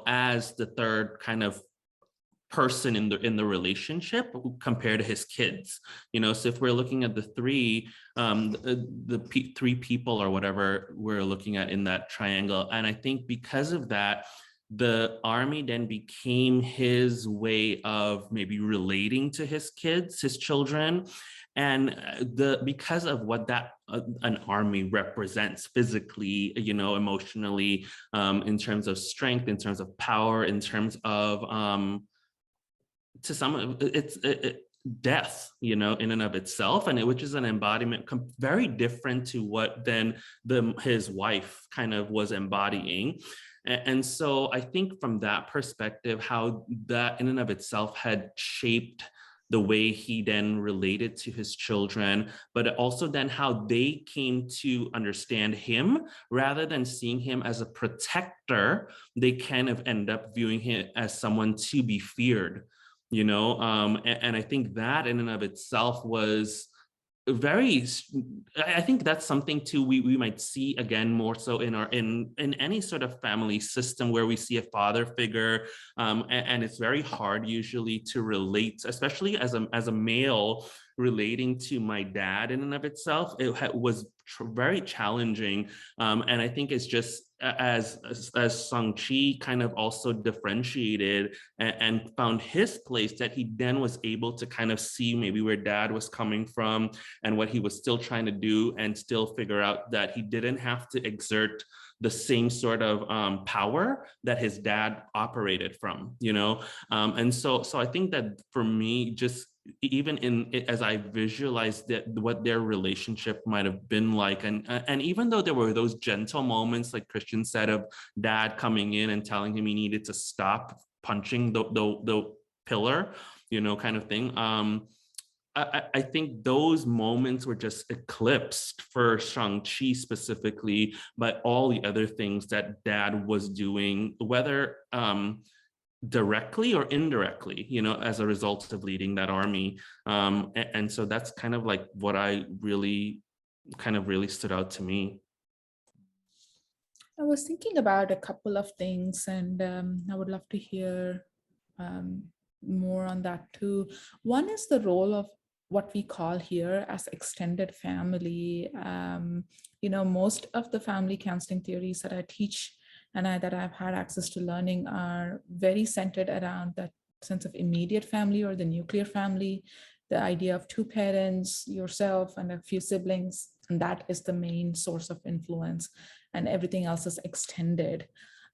as the third kind of person in the relationship compared to his kids. So if we're looking at the three three people or whatever we're looking at in that triangle, and I think because of that, the army then became his way of maybe relating to his kids, his children. And because of what that an army represents physically, emotionally, in terms of strength, in terms of power, in terms of to some it's death, in and of itself, and which is an embodiment very different to what then his wife kind of was embodying. And so I think from that perspective, how that in and of itself had shaped the way he then related to his children, but also then how they came to understand him rather than seeing him as a protector, they kind of end up viewing him as someone to be feared, and I think that in and of itself was I think that's something too we might see again more so in any sort of family system where we see a father figure, and it's very hard usually to relate, especially as a male relating to my dad in and of itself. It was very challenging, and I think it's just as Shang-Chi kind of also differentiated and found his place, that he then was able to kind of see maybe where dad was coming from and what he was still trying to do, and still figure out that he didn't have to exert the same sort of power that his dad operated from, and so I think that for me, just even as I visualized that what their relationship might have been like, and even though there were those gentle moments, like Christian said, of dad coming in and telling him he needed to stop punching the pillar, kind of thing. I think those moments were just eclipsed for Shang-Chi specifically by all the other things that dad was doing, whether directly or indirectly, as a result of leading that army. And so that's kind of like what I really stood out to me. I was thinking about a couple of things, and I would love to hear more on that too. One is the role of what we call here as extended family. Most of the family counseling theories that I teach and that I've had access to learning are very centered around that sense of immediate family or the nuclear family, the idea of two parents, yourself, and a few siblings, and that is the main source of influence, and everything else is extended.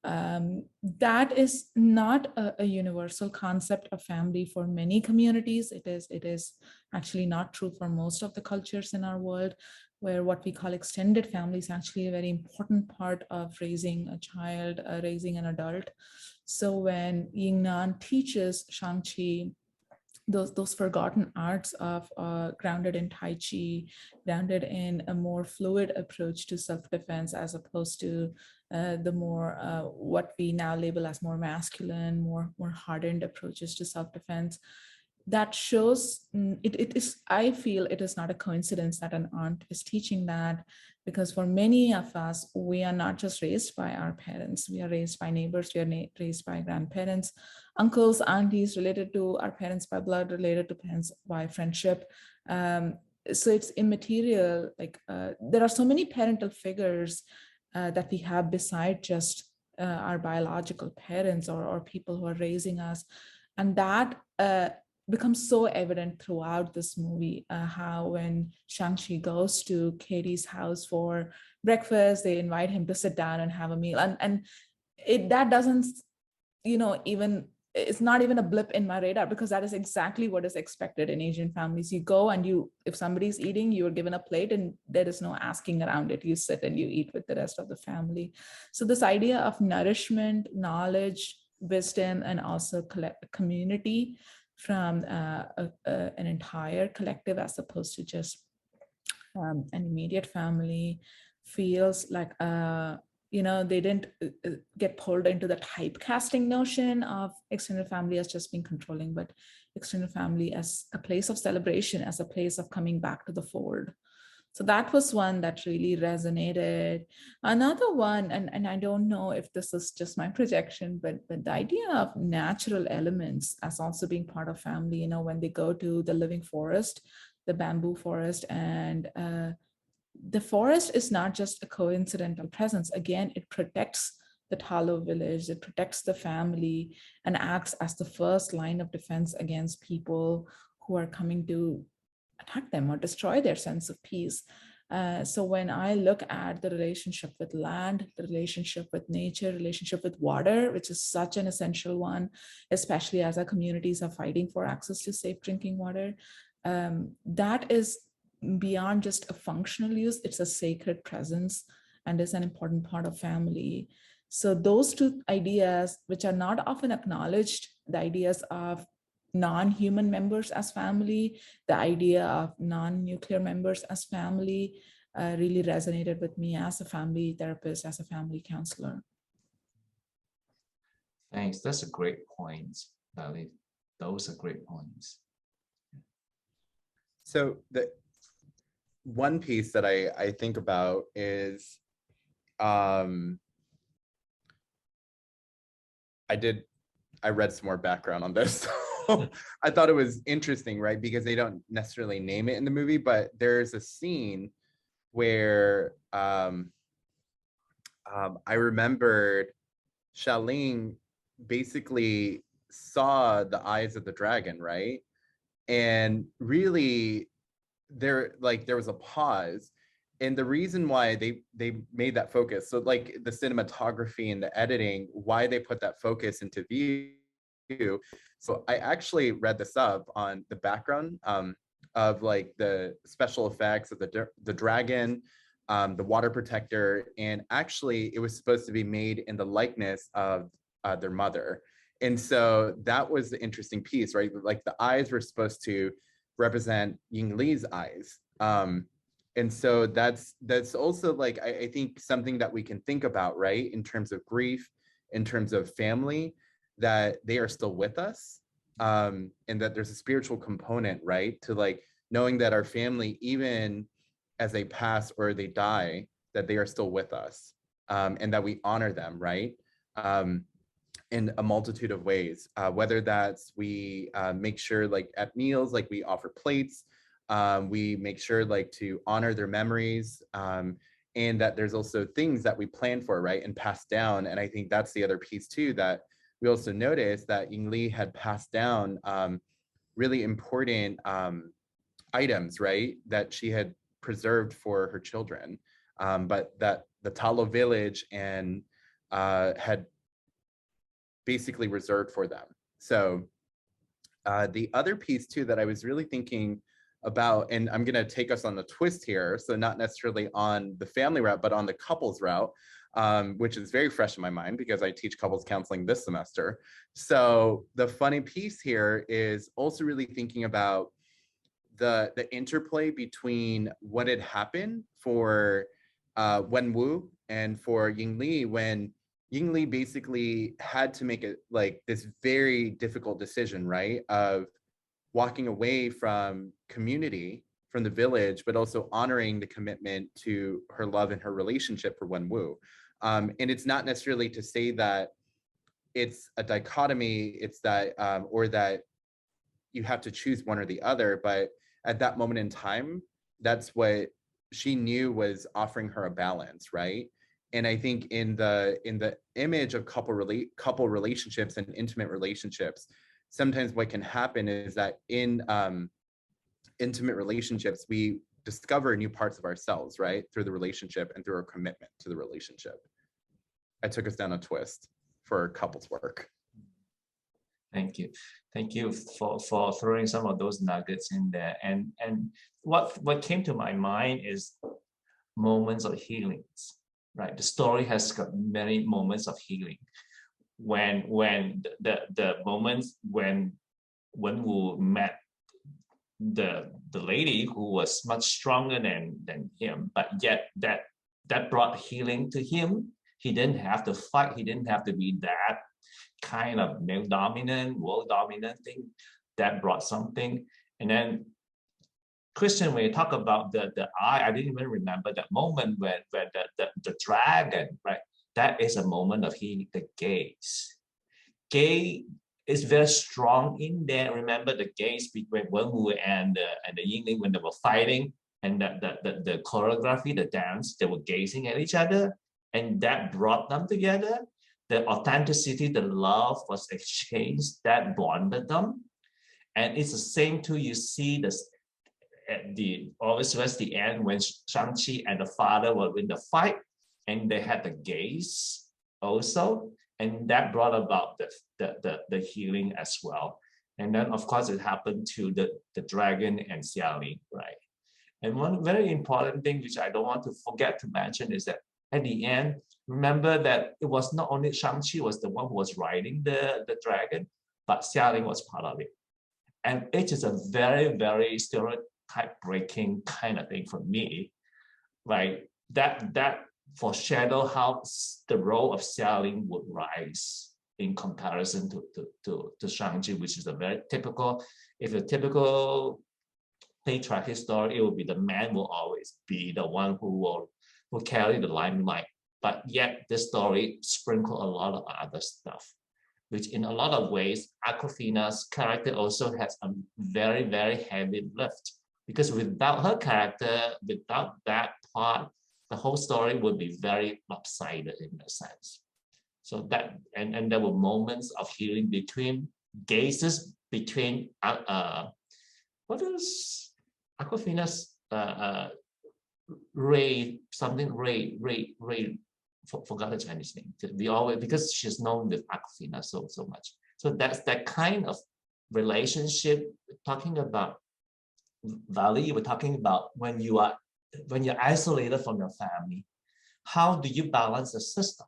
That is not a universal concept of family for many communities. It is actually not true for most of the cultures in our world, where what we call extended family is actually a very important part of raising a child, raising an adult. So when Yingnan teaches Shang-Chi those forgotten arts of grounded in Tai Chi, grounded in a more fluid approach to self-defense, as opposed to the more what we now label as more masculine, more hardened approaches to self-defense. That shows I feel it is not a coincidence that an aunt is teaching that, because for many of us, we are not just raised by our parents, we are raised by neighbors, we are raised by grandparents, uncles, aunties, related to our parents by blood, related to parents by friendship. So it's immaterial. Like there are so many parental figures that we have beside just our biological parents or people who are raising us. And that becomes so evident throughout this movie, how when Shang-Chi goes to Katie's house for breakfast, they invite him to sit down and have a meal. And that doesn't, even, it's not even a blip in my radar, because that is exactly what is expected in Asian families. You go and if somebody's eating, you are given a plate and there is no asking around it. You sit and you eat with the rest of the family. So this idea of nourishment, knowledge, wisdom, and also community from an entire collective, as opposed to just an immediate family, feels like they didn't get pulled into the typecasting notion of extended family as just being controlling, but extended family as a place of celebration, as a place of coming back to the fold. So that was one that really resonated. Another one, and I don't know if this is just my projection, but the idea of natural elements as also being part of family, when they go to the living forest, the bamboo forest, and the forest is not just a coincidental presence. Again, it protects the Thalo village, it protects the family, and acts as the first line of defense against people who are coming to attack them or destroy their sense of peace. So when I look at the relationship with land, the relationship with nature, relationship with water, which is such an essential one, especially as our communities are fighting for access to safe drinking water, that is beyond just a functional use, it's a sacred presence and is an important part of family. So those two ideas, which are not often acknowledged, the ideas of non-human members as family, the idea of non-nuclear members as family, really resonated with me as a family therapist, as a family counselor. Thanks. That's a great point, Lali. Those are great points. So the one piece that I think about is I read some more background on this. I thought it was interesting, right? Because they don't necessarily name it in the movie, but there's a scene where I remembered Xialing basically saw the eyes of the dragon, right? And really there was a pause. And the reason why they made that focus, so like the cinematography and the editing, why they put that focus into view. So I actually read this up on the background of like the special effects of the dragon, the water protector, and actually it was supposed to be made in the likeness of their mother. And so that was the interesting piece, right? Like the eyes were supposed to represent Ying Li's eyes. And so that's also like, I think something that we can think about, right? In terms of grief, in terms of family, that they are still with us, and that there's a spiritual component, right? To like knowing that our family, even as they pass or they die, that they are still with us, and that we honor them, right? In a multitude of ways, whether that's we make sure like at meals, like we offer plates, we make sure like to honor their memories, and that there's also things that we plan for, right? And pass down. And I think that's the other piece too, that we also noticed that Ying Li had passed down really important items, right? That she had preserved for her children, but that the Talo village and had basically reserved for them. So the other piece too that I was really thinking about, and I'm going to take us on the twist here, so not necessarily on the family route, but on the couples route, which is very fresh in my mind because I teach couples counseling this semester. So the funny piece here is also really thinking about the interplay between what had happened for Wenwu and for Ying Li, when Ying Li basically had to make it like this very difficult decision, right? Of walking away from community, from the village, but also honoring the commitment to her love and her relationship for Wenwu. And it's not necessarily to say that it's a dichotomy, it's that, or that you have to choose one or the other, but at that moment in time, that's what she knew was offering her a balance, right? And I think in the image of couple relationships and intimate relationships, sometimes what can happen is that in intimate relationships, we discover new parts of ourselves, right? Through the relationship and through our commitment to the relationship. I took us down a twist for couples work. Thank you. Thank you for throwing some of those nuggets in there. And what came to my mind is moments of healings, right? The story has got many moments of healing. When the moments when Wu met the lady who was much stronger than him, but yet that brought healing to him. He didn't have to fight. He didn't have to be that kind of male dominant, world dominant thing. That brought something. And then Christian, when you talk about the eye, I didn't even remember that moment when the dragon, right? That is a moment of healing. The gaze. Gaze is very strong in there. Remember the gaze between Wenwu and the Yingling when they were fighting, and the choreography, the dance, they were gazing at each other, and that brought them together. The authenticity, the love was exchanged, that bonded them. And it's the same too, you see this, at the always towards the end when Shang-Chi and the father were in the fight, and they had the gaze also, and that brought about the healing as well. And then of course it happened to the dragon and Xiaoling, right? And one very important thing which I don't want to forget to mention is that at the end, remember that it was not only Shang-Chi was the one who was riding the dragon, but Xiaoling was part of it. And it is a very, very stereotype breaking kind of thing for me, right? That foreshadow how the role of Xiaoling would rise in comparison to Shang-Chi, which is a very typical, if a typical patriarchy story, it will be the man will always be the one who will carry the limelight. But yet this story sprinkle a lot of other stuff, which in a lot of ways, Awkwafina's character also has a very, very heavy lift. Because without her character, without that part, the whole story would be very lopsided in a sense. So that, and there were moments of healing between gazes, between, what is Awkwafina's Ray, forgot the Chinese name. We always, because she's known with Awkwafina so much. So that's that kind of relationship. Talking about Valley, we're talking about when you're isolated from your family, how do you balance the system?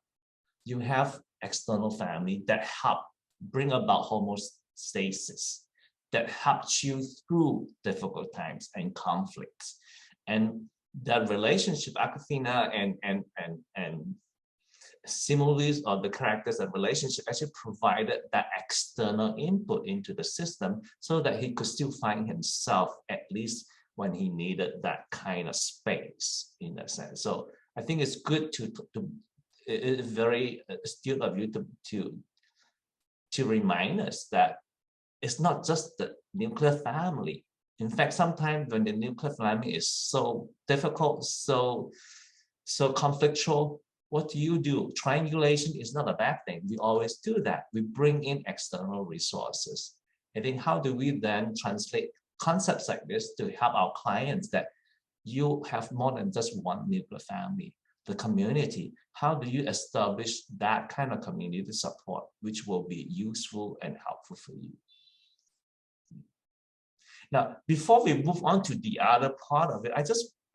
You have external family that help bring about homeostasis, that helps you through difficult times and conflicts. And that relationship, Awkwafina and similes of the characters and relationship actually provided that external input into the system so that he could still find himself, at least when he needed that kind of space in a sense. So I think it's good it's very astute of you to remind us that it's not just the nuclear family. In fact, sometimes when the nuclear family is so difficult, so conflictual, what do? Triangulation is not a bad thing. We always do that. We bring in external resources. I think how do we then translate concepts like this to help our clients that you have more than just one nuclear family, the community. How do you establish that kind of community support, which will be useful and helpful for you? Now, before we move on to the other part of it, I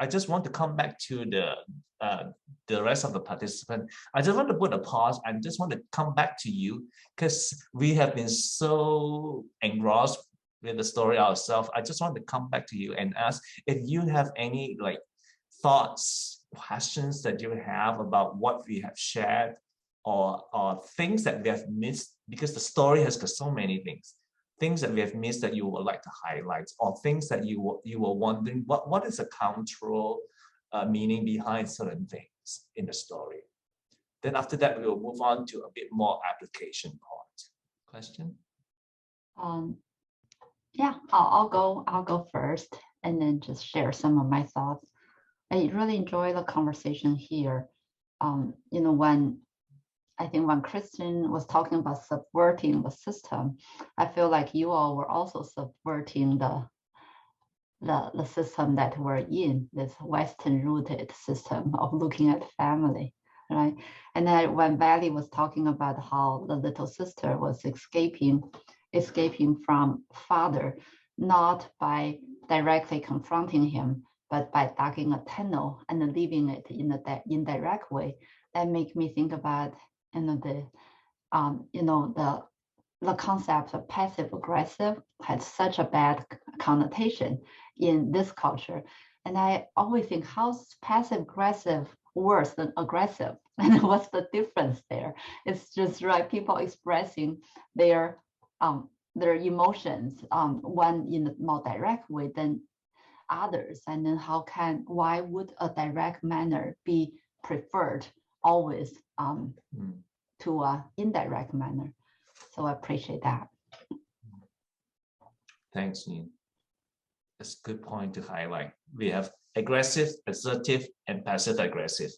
just want to come back to the rest of the participants. I just want to put a pause and just want to come back to you because we have been so engrossed with the story ourselves. I just want to come back to you and ask if you have any thoughts, questions that you have about what we have shared, or things that we have missed, because the story has got so many things that we have missed that you would like to highlight, or things that you were wondering what is the cultural meaning behind certain things in the story. Then after that, we will move on to a bit more application part. Question? Yeah, I'll go first and then just share some of my thoughts. I really enjoy the conversation here. When Christian was talking about subverting the system, I feel like you all were also subverting the system that we're in, this Western-rooted system of looking at family, right? And then when Valley was talking about how the little sister was escaping from father, not by directly confronting him, but by digging a tunnel and leaving it in the indirect way, that make me think about the concept of passive aggressive had such a bad connotation in this culture. And I always think, how's passive aggressive worse than aggressive? And what's the difference there? It's just right, people expressing their emotions, one in a more direct way than others. And then why would a direct manner be preferred always to an indirect manner? So I appreciate that. Thanks, Yin. That's a good point to highlight. We have aggressive, assertive, and passive aggressive.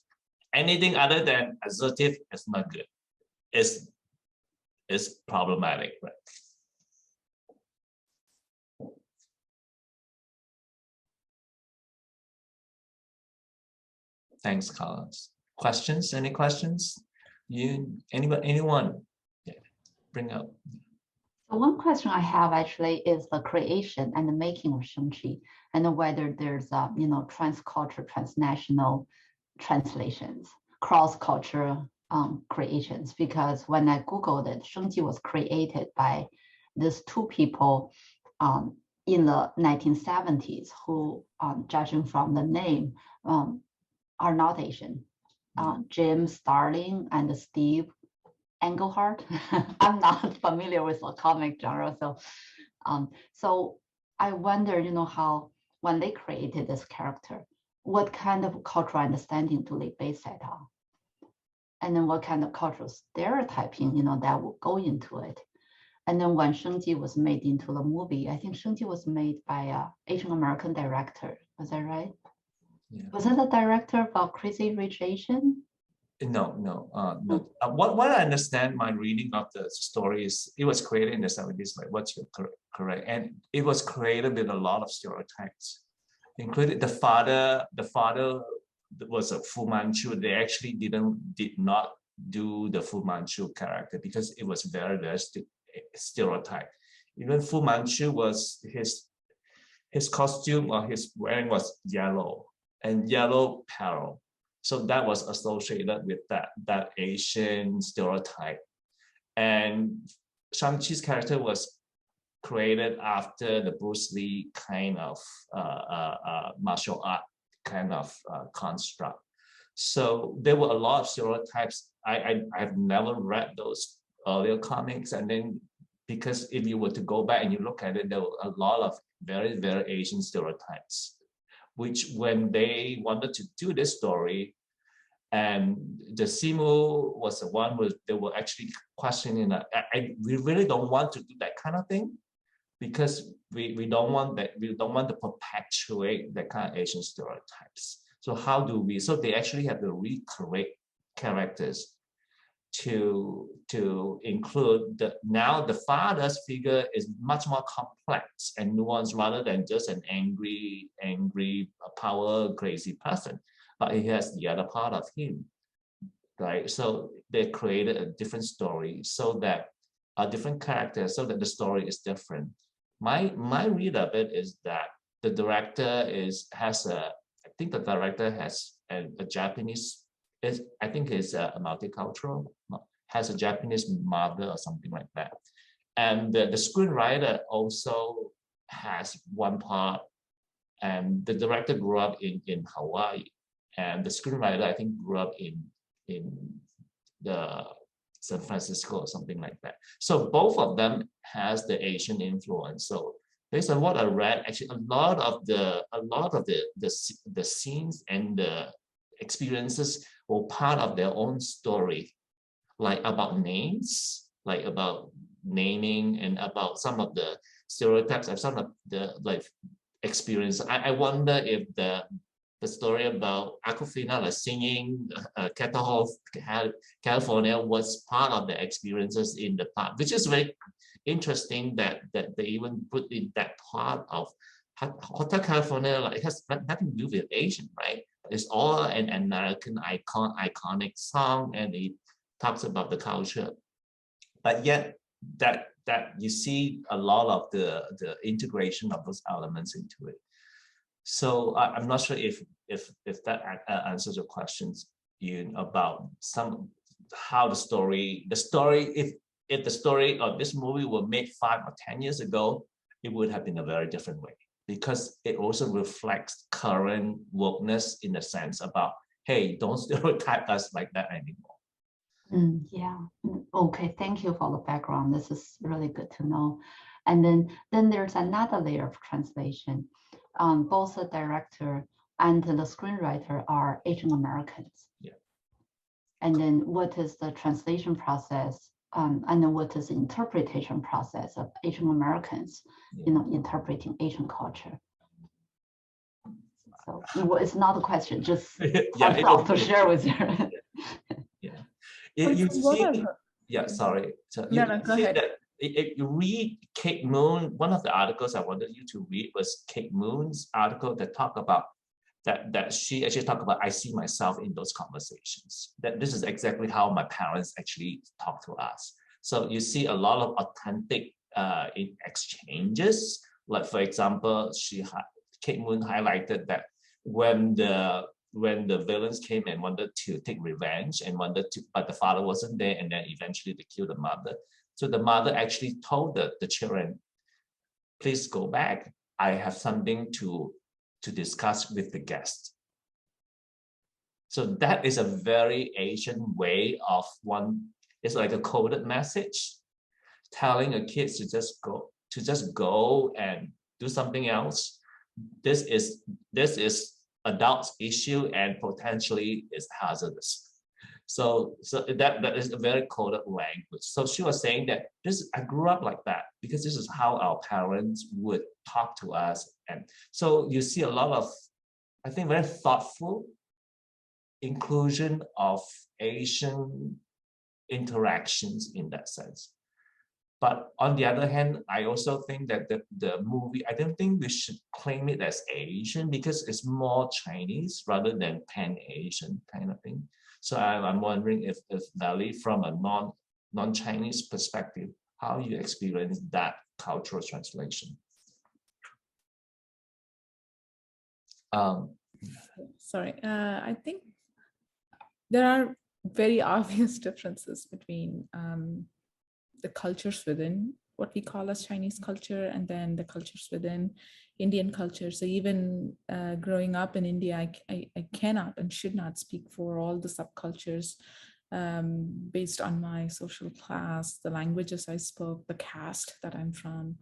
Anything other than assertive is not good. It's problematic, right? Thanks, Carlos. Questions? Any questions? Anyone? Yeah, bring up. So one question I have actually is the creation and the making of Shang-Chi, and whether there's trans-cultural, transnational translations, cross-cultural creations. Because when I Googled it, Shang-Chi was created by these two people in the 1970s who, judging from the name, are not Asian. Jim Starlin and Steve Englehart. I'm not familiar with the comic genre, so I wonder, how when they created this character, what kind of cultural understanding do they base that on, and then what kind of cultural stereotyping, that will go into it. And then when Shang-Chi was made into the movie, I think Shang-Chi was made by an Asian American director. Was that right? Yeah. Was it the director of Crazy Rich Asian? No. What I understand, my reading of the story is it was created in the 70s, like what's correct, and it was created with a lot of stereotypes, including the father was a Fu Manchu. They actually did not do the Fu Manchu character because it was very stereotype. Even Fu Manchu was his costume or his wearing was yellow and yellow apparel. So that was associated with that Asian stereotype. And Shang-Chi's character was created after the Bruce Lee kind of martial art kind of construct. So there were a lot of stereotypes. I've never read those earlier comics, and then because if you were to go back and you look at it, there were a lot of very, very Asian stereotypes, which when they wanted to do this story, and the Simu was the one where they were actually questioning that we really don't want to do that kind of thing because we don't want that, we don't want to perpetuate that kind of Asian stereotypes. So how do we, so they actually have to recreate characters to include now the father's figure is much more complex and nuanced rather than just an angry, power crazy person, but he has the other part of him, right? So they created a different story so that a different character, so that the story is different. My read of it is that the director has a Japanese. I think is a multicultural, has a Japanese mother or something like that. And the screenwriter also has one part, and the director grew up in Hawaii, and the screenwriter I think grew up in the San Francisco or something like that. So both of them has the Asian influence. So based on what I read, actually a lot of the scenes and the experiences were part of their own story, like about names, like about naming, and about some of the stereotypes and some of the like experience. I wonder if the story about Aquafina like singing Cattle Hall, California was part of the experiences in the past, which is very interesting that they even put in that part of Hotel California. Like it has nothing to do with Asian, right? It's all an American iconic song, and it talks about the culture. But yet that you see a lot of the integration of those elements into it. So I'm not sure if that answers your questions, Yoon, about how the story if the story of this movie were made 5 or 10 years ago, it would have been a very different way, because it also reflects current wokeness in the sense about, hey, don't stereotype us like that anymore. Yeah. Okay. Thank you for the background. This is really good to know. And then there's another layer of translation. Both the director and the screenwriter are Asian Americans. Yeah. And then what is the translation process? And then what is the interpretation process of Asian Americans, interpreting Asian culture? So it's not a question, just something to share with you. You see, sorry. So go ahead. If you read Kate Moon, one of the articles I wanted you to read was Kate Moon's article that talked about that she actually talked about, I see myself in those conversations. That this is exactly how my parents actually talk to us. So you see a lot of authentic exchanges. Like for example, Kate Moon highlighted that when the villains came and wanted to take revenge and but the father wasn't there, and then eventually they killed the mother. So the mother actually told the children, please go back. I have something to discuss with the guest. So that is a very Asian way of it's like a coded message telling a kid to just go and do something else. This is adults issue and potentially is hazardous. So that is a very coded language. So she was saying that I grew up like that because this is how our parents would talk to us. And so you see a lot of, I think, very thoughtful inclusion of Asian interactions in that sense. But on the other hand, I also think that the movie, I don't think we should claim it as Asian because it's more Chinese rather than pan-Asian kind of thing. So I'm wondering if Valley, from a non-Chinese perspective, how you experience that cultural translation. Sorry, I think there are very obvious differences between the cultures within what we call as Chinese culture and then the cultures within Indian culture. So even growing up in India, I cannot and should not speak for all the subcultures based on my social class, the languages I spoke, the caste that I'm from.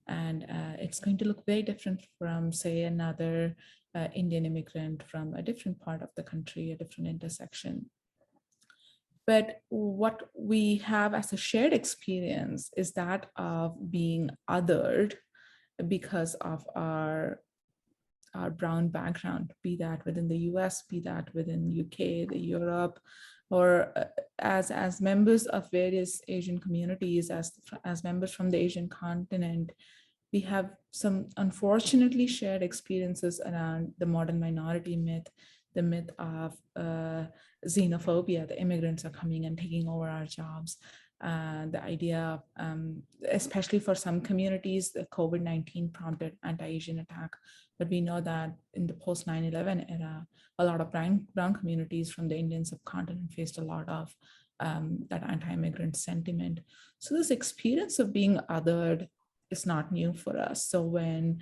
And it's going to look very different from, say, another Indian immigrant from a different part of the country, a different intersection. But what we have as a shared experience is that of being othered because of our brown background, be that within the US, be that within UK, the Europe, or as members of various Asian communities, as members from the Asian continent. We have some unfortunately shared experiences around the modern minority myth, the myth of xenophobia, the immigrants are coming and taking over our jobs. The idea of, especially for some communities, the COVID-19 prompted anti-Asian attack. But we know that in the post 9/11 era, a lot of brown communities from the Indian subcontinent faced a lot of that anti-immigrant sentiment. So this experience of being othered is not new for us. So when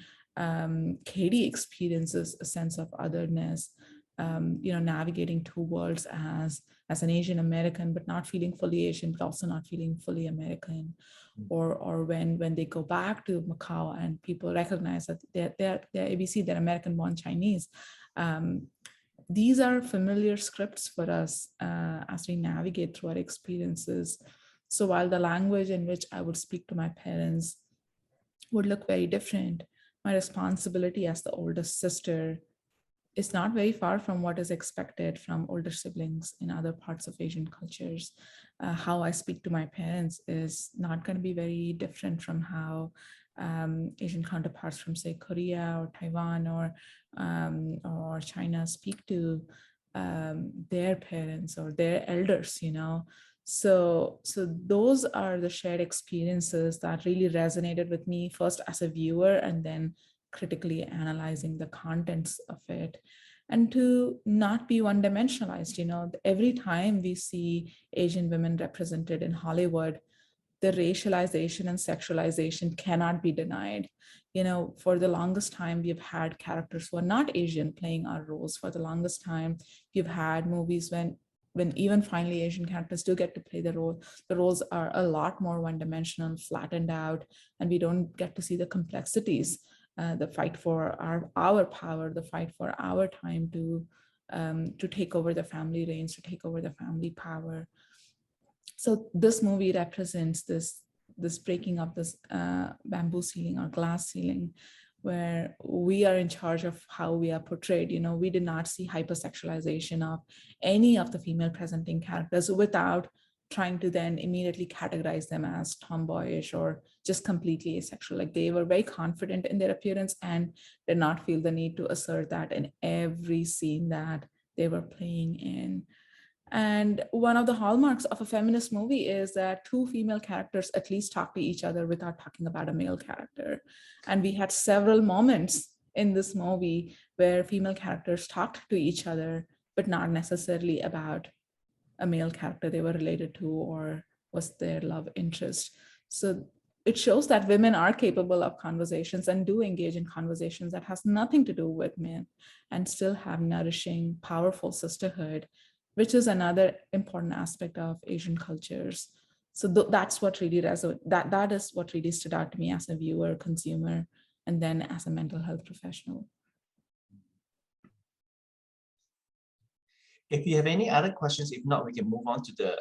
Katie experiences a sense of otherness, navigating two worlds as an Asian American, but not feeling fully Asian, but also not feeling fully American, or when they go back to Macau and people recognize that they're ABC, they're American-born Chinese. These are familiar scripts for us as we navigate through our experiences. So while the language in which I would speak to my parents would look very different, my responsibility as the oldest sister is not very far from what is expected from older siblings in other parts of Asian cultures. How I speak to my parents is not going to be very different from how Asian counterparts from, say, Korea or Taiwan or China speak to their parents or their elders, So those are the shared experiences that really resonated with me, first as a viewer and then critically analyzing the contents of it, and to not be one-dimensionalized. Every time we see Asian women represented in Hollywood, the racialization and sexualization cannot be denied. For the longest time, we've had characters who are not Asian playing our roles. For the longest time, we've had movies when even finally Asian characters do get to play the role, the roles are a lot more one-dimensional, flattened out, and we don't get to see the complexities, the fight for our power, the fight for our time to take over the family reins, to take over the family power. So this movie represents this breaking of this bamboo ceiling or glass ceiling, where we are in charge of how we are portrayed. We did not see hypersexualization of any of the female presenting characters without trying to then immediately categorize them as tomboyish or just completely asexual. Like they were very confident in their appearance and did not feel the need to assert that in every scene that they were playing in. And one of the hallmarks of a feminist movie is that two female characters at least talk to each other without talking about a male character. And we had several moments in this movie where female characters talked to each other, but not necessarily about a male character they were related to or was their love interest. So it shows that women are capable of conversations and do engage in conversations that has nothing to do with men and still have nourishing, powerful sisterhood, which is another important aspect of Asian cultures. So that's what really that is what really stood out to me as a viewer, consumer, and then as a mental health professional. If you have any other questions, if not, we can move on to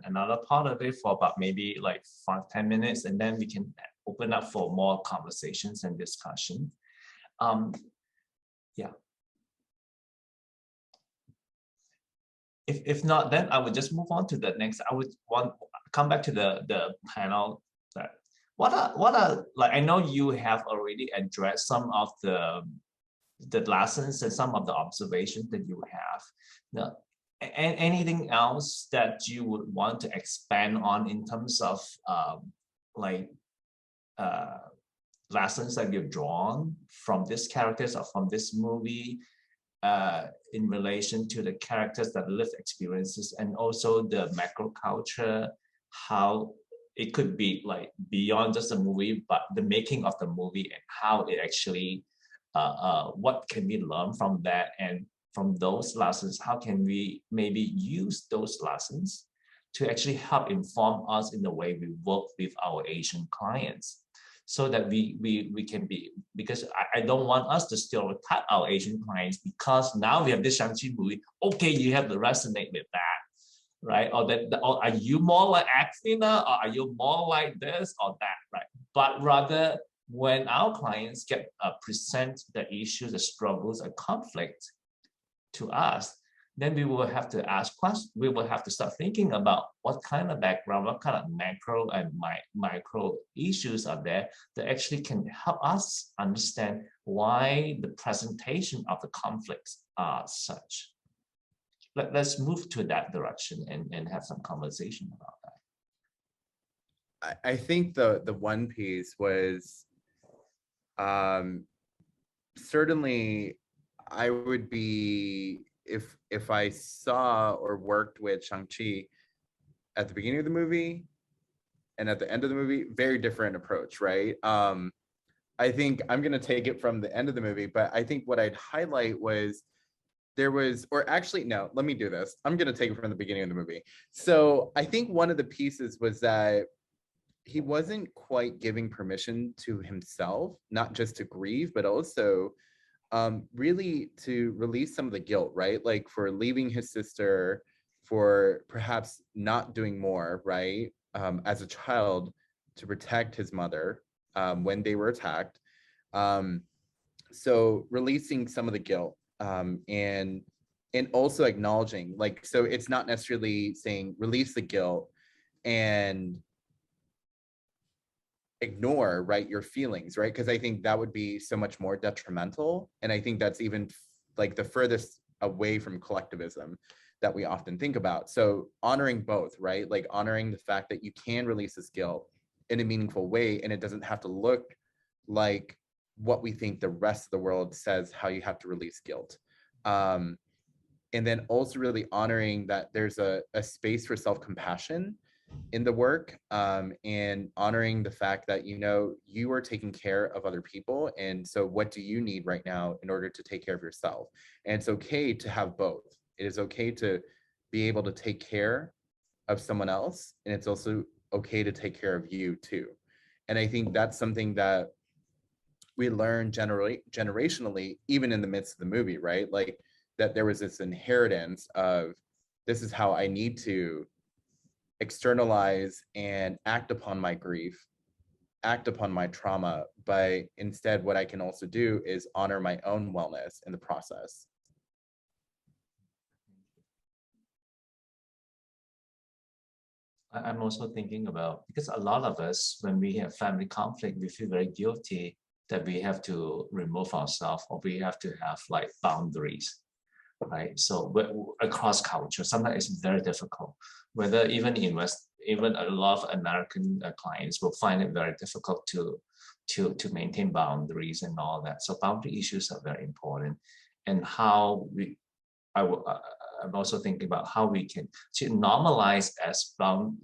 another part of it for about maybe like 5-10 minutes, and then we can open up for more conversations and discussion. Yeah. If not, then I would just move on to the next. I would come back to the panel. That what are like, I know you have already addressed some of the lessons and some of the observations that you have. Now, anything else that you would want to expand on in terms of lessons that you've drawn from these characters or from this movie in relation to the characters that live experiences, and also the macro culture, how it could be like beyond just the movie, but the making of the movie and how it actually what can we learn from that, and from those lessons, how can we maybe use those lessons to actually help inform us in the way we work with our Asian clients, so that we can be, because I don't want us to stereotype our Asian clients because now we have this Shang-Chi movie, okay, you have to resonate with that, right? Or or are you more like Aquafina, or are you more like this or that, right? But rather, when our clients get present the issues, the struggles, and conflict to us, then we will have to ask questions. We will have to start thinking about what kind of background, what kind of macro and micro issues are there that actually can help us understand why the presentation of the conflicts are such. Let's move to that direction and have some conversation about that. I think the one piece was certainly I would be, if I saw or worked with Shang-Chi at the beginning of the movie and at the end of the movie, very different approach, right? I think I'm going to take it from the end of the movie, but I think what I'd highlight was there was, or actually, no, let me do this. I'm going to take it from the beginning of the movie. So I think one of the pieces was that he wasn't quite giving permission to himself, not just to grieve, but also really to release some of the guilt, right? Like for leaving his sister, for perhaps not doing more, right? As a child to protect his mother when they were attacked. So releasing some of the guilt and also acknowledging, like, so it's not necessarily saying release the guilt and ignore, right, your feelings, right? Because I think that would be so much more detrimental. And I think that's even like the furthest away from collectivism that we often think about. So honoring both, right? Like honoring the fact that you can release this guilt in a meaningful way, and it doesn't have to look like what we think the rest of the world says how you have to release guilt. And then also really honoring that there's a space for self-compassion in the work, and honoring the fact that, you know, you are taking care of other people. And so what do you need right now in order to take care of yourself? And it's okay to have both. It is okay to be able to take care of someone else. And it's also okay to take care of you too. And I think that's something that we learn generationally, even in the midst of the movie, right? Like that there was this inheritance of, this is how I need to externalize and act upon my grief, act upon my trauma, but instead what I can also do is honor my own wellness in the process. I'm also thinking about, because a lot of us, when we have family conflict, we feel very guilty that we have to remove ourselves or we have to have like boundaries, right? So across culture, sometimes it's very difficult. Whether even even a lot of American clients will find it very difficult to maintain boundaries and all that. So boundary issues are very important, and how we I'm also thinking about how we can to normalize as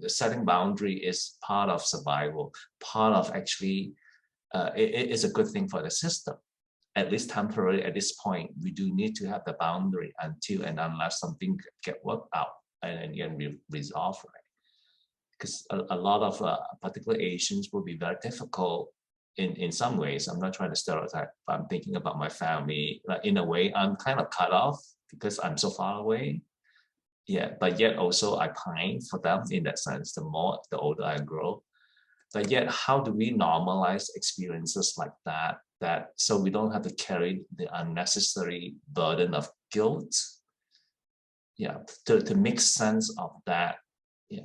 setting boundary is part of survival, part of actually it is a good thing for the system. At least temporarily at this point, we do need to have the boundary until and unless something get worked out and then we resolve, right? Because a lot of particular Asians will be very difficult in some ways. I'm not trying to stereotype, but I'm thinking about my family. Like in a way, I'm kind of cut off because I'm so far away. Yeah, but yet also I pine for them in that sense. The older I grow, but yet how do we normalize experiences like that? So we don't have to carry the unnecessary burden of guilt. Yeah, to make sense of that. Yeah.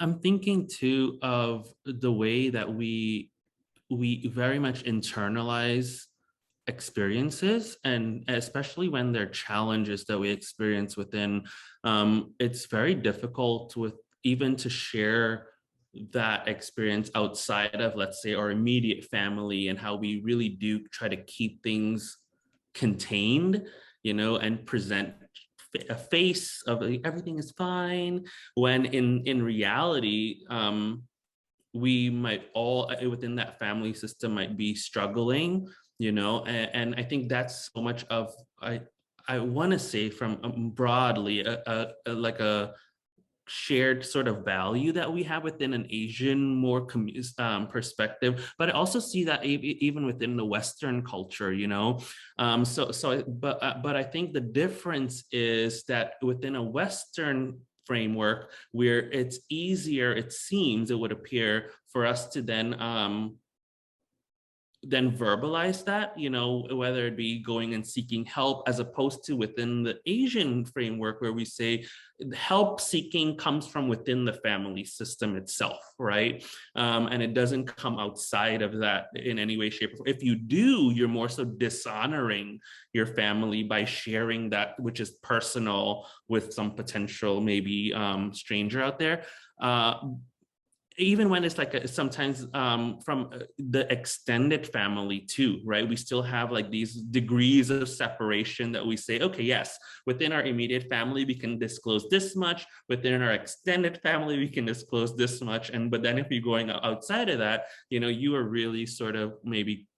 I'm thinking too of the way that we very much internalize experiences, and especially when there are challenges that we experience within, it's very difficult with even to share that experience outside of, let's say, our immediate family, and how we really do try to keep things contained, and present a face of like, everything is fine, when in reality, we might all within that family system might be struggling, and I think that's so much of I want to say from broadly like a shared sort of value that we have within an Asian more perspective, but I also see that even within the Western culture, but I think the difference is that within a Western framework where it's easier, it seems, it would appear, for us to then verbalize that, whether it be going and seeking help, as opposed to within the Asian framework where we say help seeking comes from within the family system itself, right? And it doesn't come outside of that in any way, shape, or form. If you do, you're more so dishonoring your family by sharing that which is personal with some potential maybe stranger out there. Even when it's like sometimes from the extended family too, right? We still have like these degrees of separation that we say, okay, yes, within our immediate family, we can disclose this much. Within our extended family, we can disclose this much. But then if you're going outside of that, you are really sort of maybe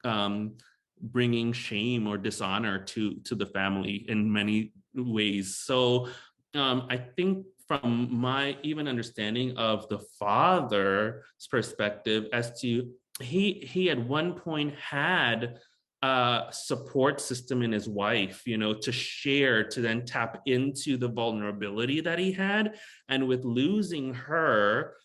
bringing shame or dishonor to the family in many ways. So I think from my even understanding of the father's perspective, as to he at one point had a support system in his wife, to share, to then tap into the vulnerability that he had. And with losing her,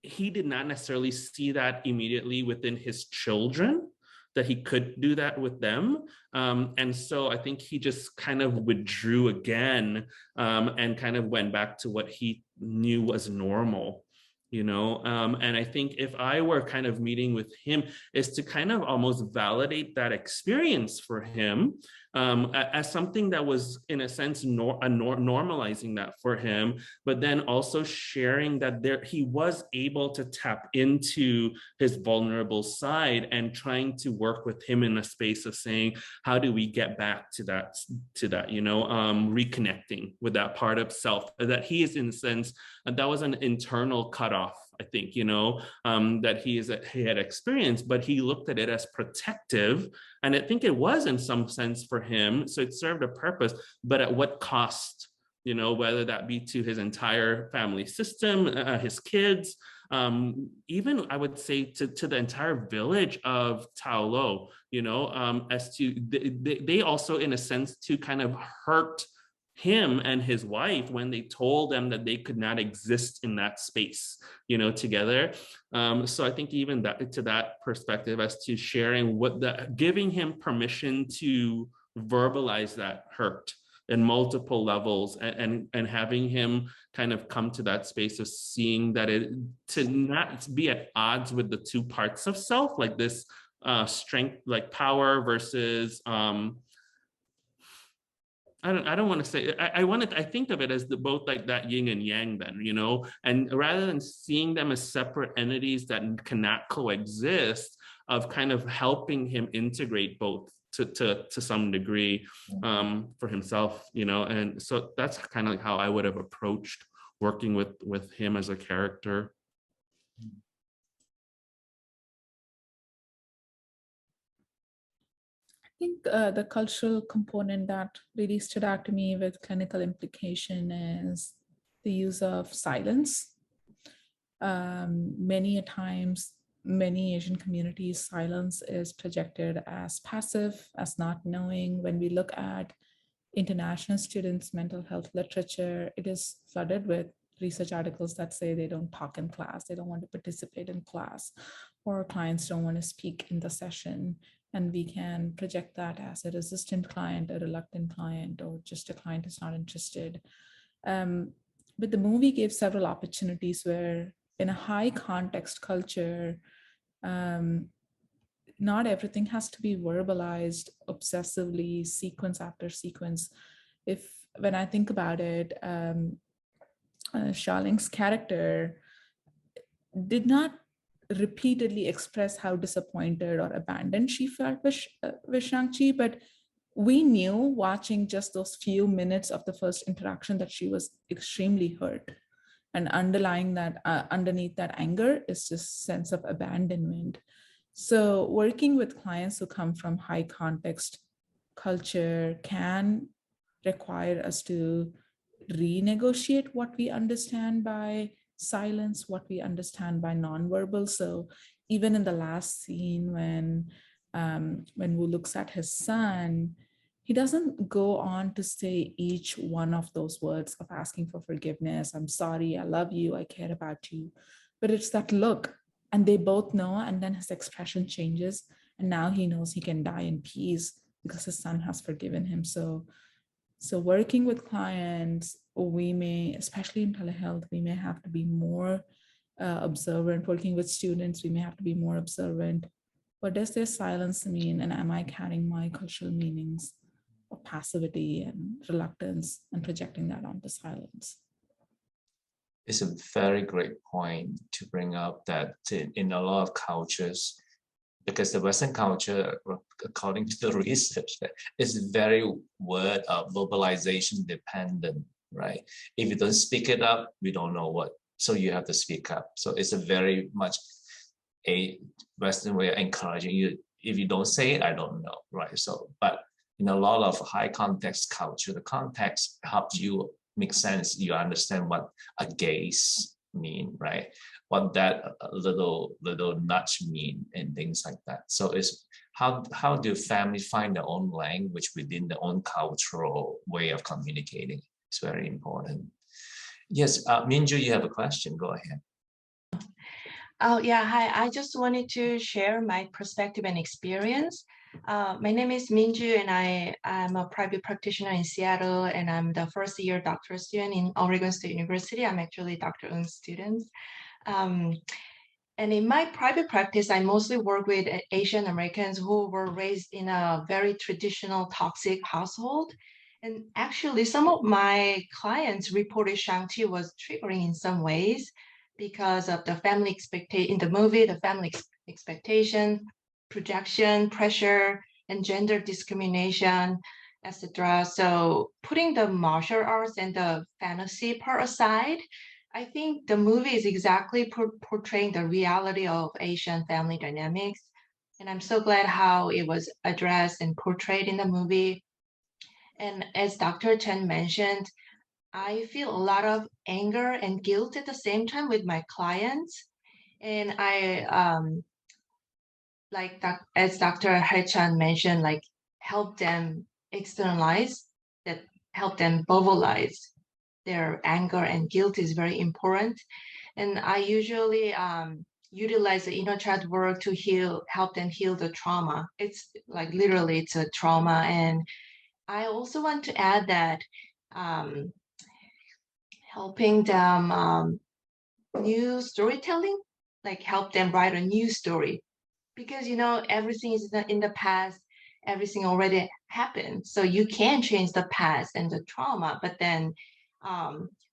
he did not necessarily see that immediately within his children, that he could do that with them. And so I think he just kind of withdrew again, and kind of went back to what he knew was normal, and I think if I were kind of meeting with him, is to kind of almost validate that experience for him, as something that was, in a sense, normalizing that for him, but then also sharing that he was able to tap into his vulnerable side, and trying to work with him in a space of saying, how do we get back to that, reconnecting with that part of self that he is, in a sense, that was an internal cutoff, I think, that he had experienced, but he looked at it as protective. And I think it was in some sense for him. So it served a purpose, but at what cost? Whether that be to his entire family system, his kids, even I would say to the entire village of Tao Lo, as to they also, in a sense, to kind of hurt him and his wife when they told them that they could not exist in that space, together. So I think even that, to that perspective, as to sharing giving him permission to verbalize that hurt, in multiple levels, and having him kind of come to that space of seeing that to not be at odds with the two parts of self, like this strength, like power versus I don't want to say, I think of it as both like that yin and yang then, you know, and rather than seeing them as separate entities that cannot coexist, of kind of helping him integrate both to some degree for himself, you know. And so that's kind of like how I would have approached working with him as a character. I think the cultural component that really stood out to me with clinical implication is the use of silence. Many a times, many Asian communities, silence is projected as passive, as not knowing. When we look at international students' mental health literature, it is flooded with research articles that say they don't talk in class, they don't want to participate in class, or clients don't want to speak in the session. And we can project that as a resistant client, a reluctant client, or just a client who's not interested. But the movie gave several opportunities where in a high context culture, not everything has to be verbalized obsessively, sequence after sequence. When I think about it, Xiaoling's character did not repeatedly express how disappointed or abandoned she felt with Shang-Chi, but we knew watching just those few minutes of the first interaction that she was extremely hurt. And underlying that, underneath that anger is just sense of abandonment. So working with clients who come from high context culture can require us to renegotiate what we understand by silence, what we understand by nonverbal. So even in the last scene when Wu looks at his son, he doesn't go on to say each one of those words of asking for forgiveness. I'm sorry, I love you, I care about you. But it's that look, and they both know, and then his expression changes. And now he knows he can die in peace because his son has forgiven him. So working with clients, we may, especially in telehealth, we may have to be more observant. Working with students, we may have to be more observant. What does their silence mean? And am I carrying my cultural meanings of passivity and reluctance and projecting that onto silence? It's a very great point to bring up that in a lot of cultures, because the Western culture, according to the research, is very word verbalization dependent, right? If you don't speak it up, we don't know what, so you have to speak up. So it's a very much a Western way of encouraging you. If you don't say it, I don't know, right? So, but in a lot of high context culture, the context helps you make sense. You understand what a gaze mean, right? What that little nudge mean and things like that. So it's how do families find their own language within their own cultural way of communicating? It's very important. Yes, Minju, you have a question. Go ahead. Oh, yeah. Hi, I just wanted to share my perspective and experience. My name is Minju, and I'm a private practitioner in Seattle, and I'm the first year doctoral student in Oregon State University. I'm actually Dr. Ng's student. And in my private practice, I mostly work with Asian Americans who were raised in a very traditional toxic household. And actually, some of my clients reported Shang-Chi was triggering in some ways because of the family expectation in the movie, the family expectation, projection, pressure, and gender discrimination, etc. So putting the martial arts and the fantasy part aside, I think the movie is exactly portraying the reality of Asian family dynamics. And I'm so glad how it was addressed and portrayed in the movie. And as Dr. Chen mentioned, I feel a lot of anger and guilt at the same time with my clients. And I, like as Dr. Haichan mentioned, like help them externalize, that help them verbalize their anger and guilt is very important. And I usually utilize the inner child work to help them heal the trauma. It's like literally it's a trauma, and I also want to add that helping them new storytelling, like help them write a new story, because everything is in the past, everything already happened, so you can change the past and the trauma, but then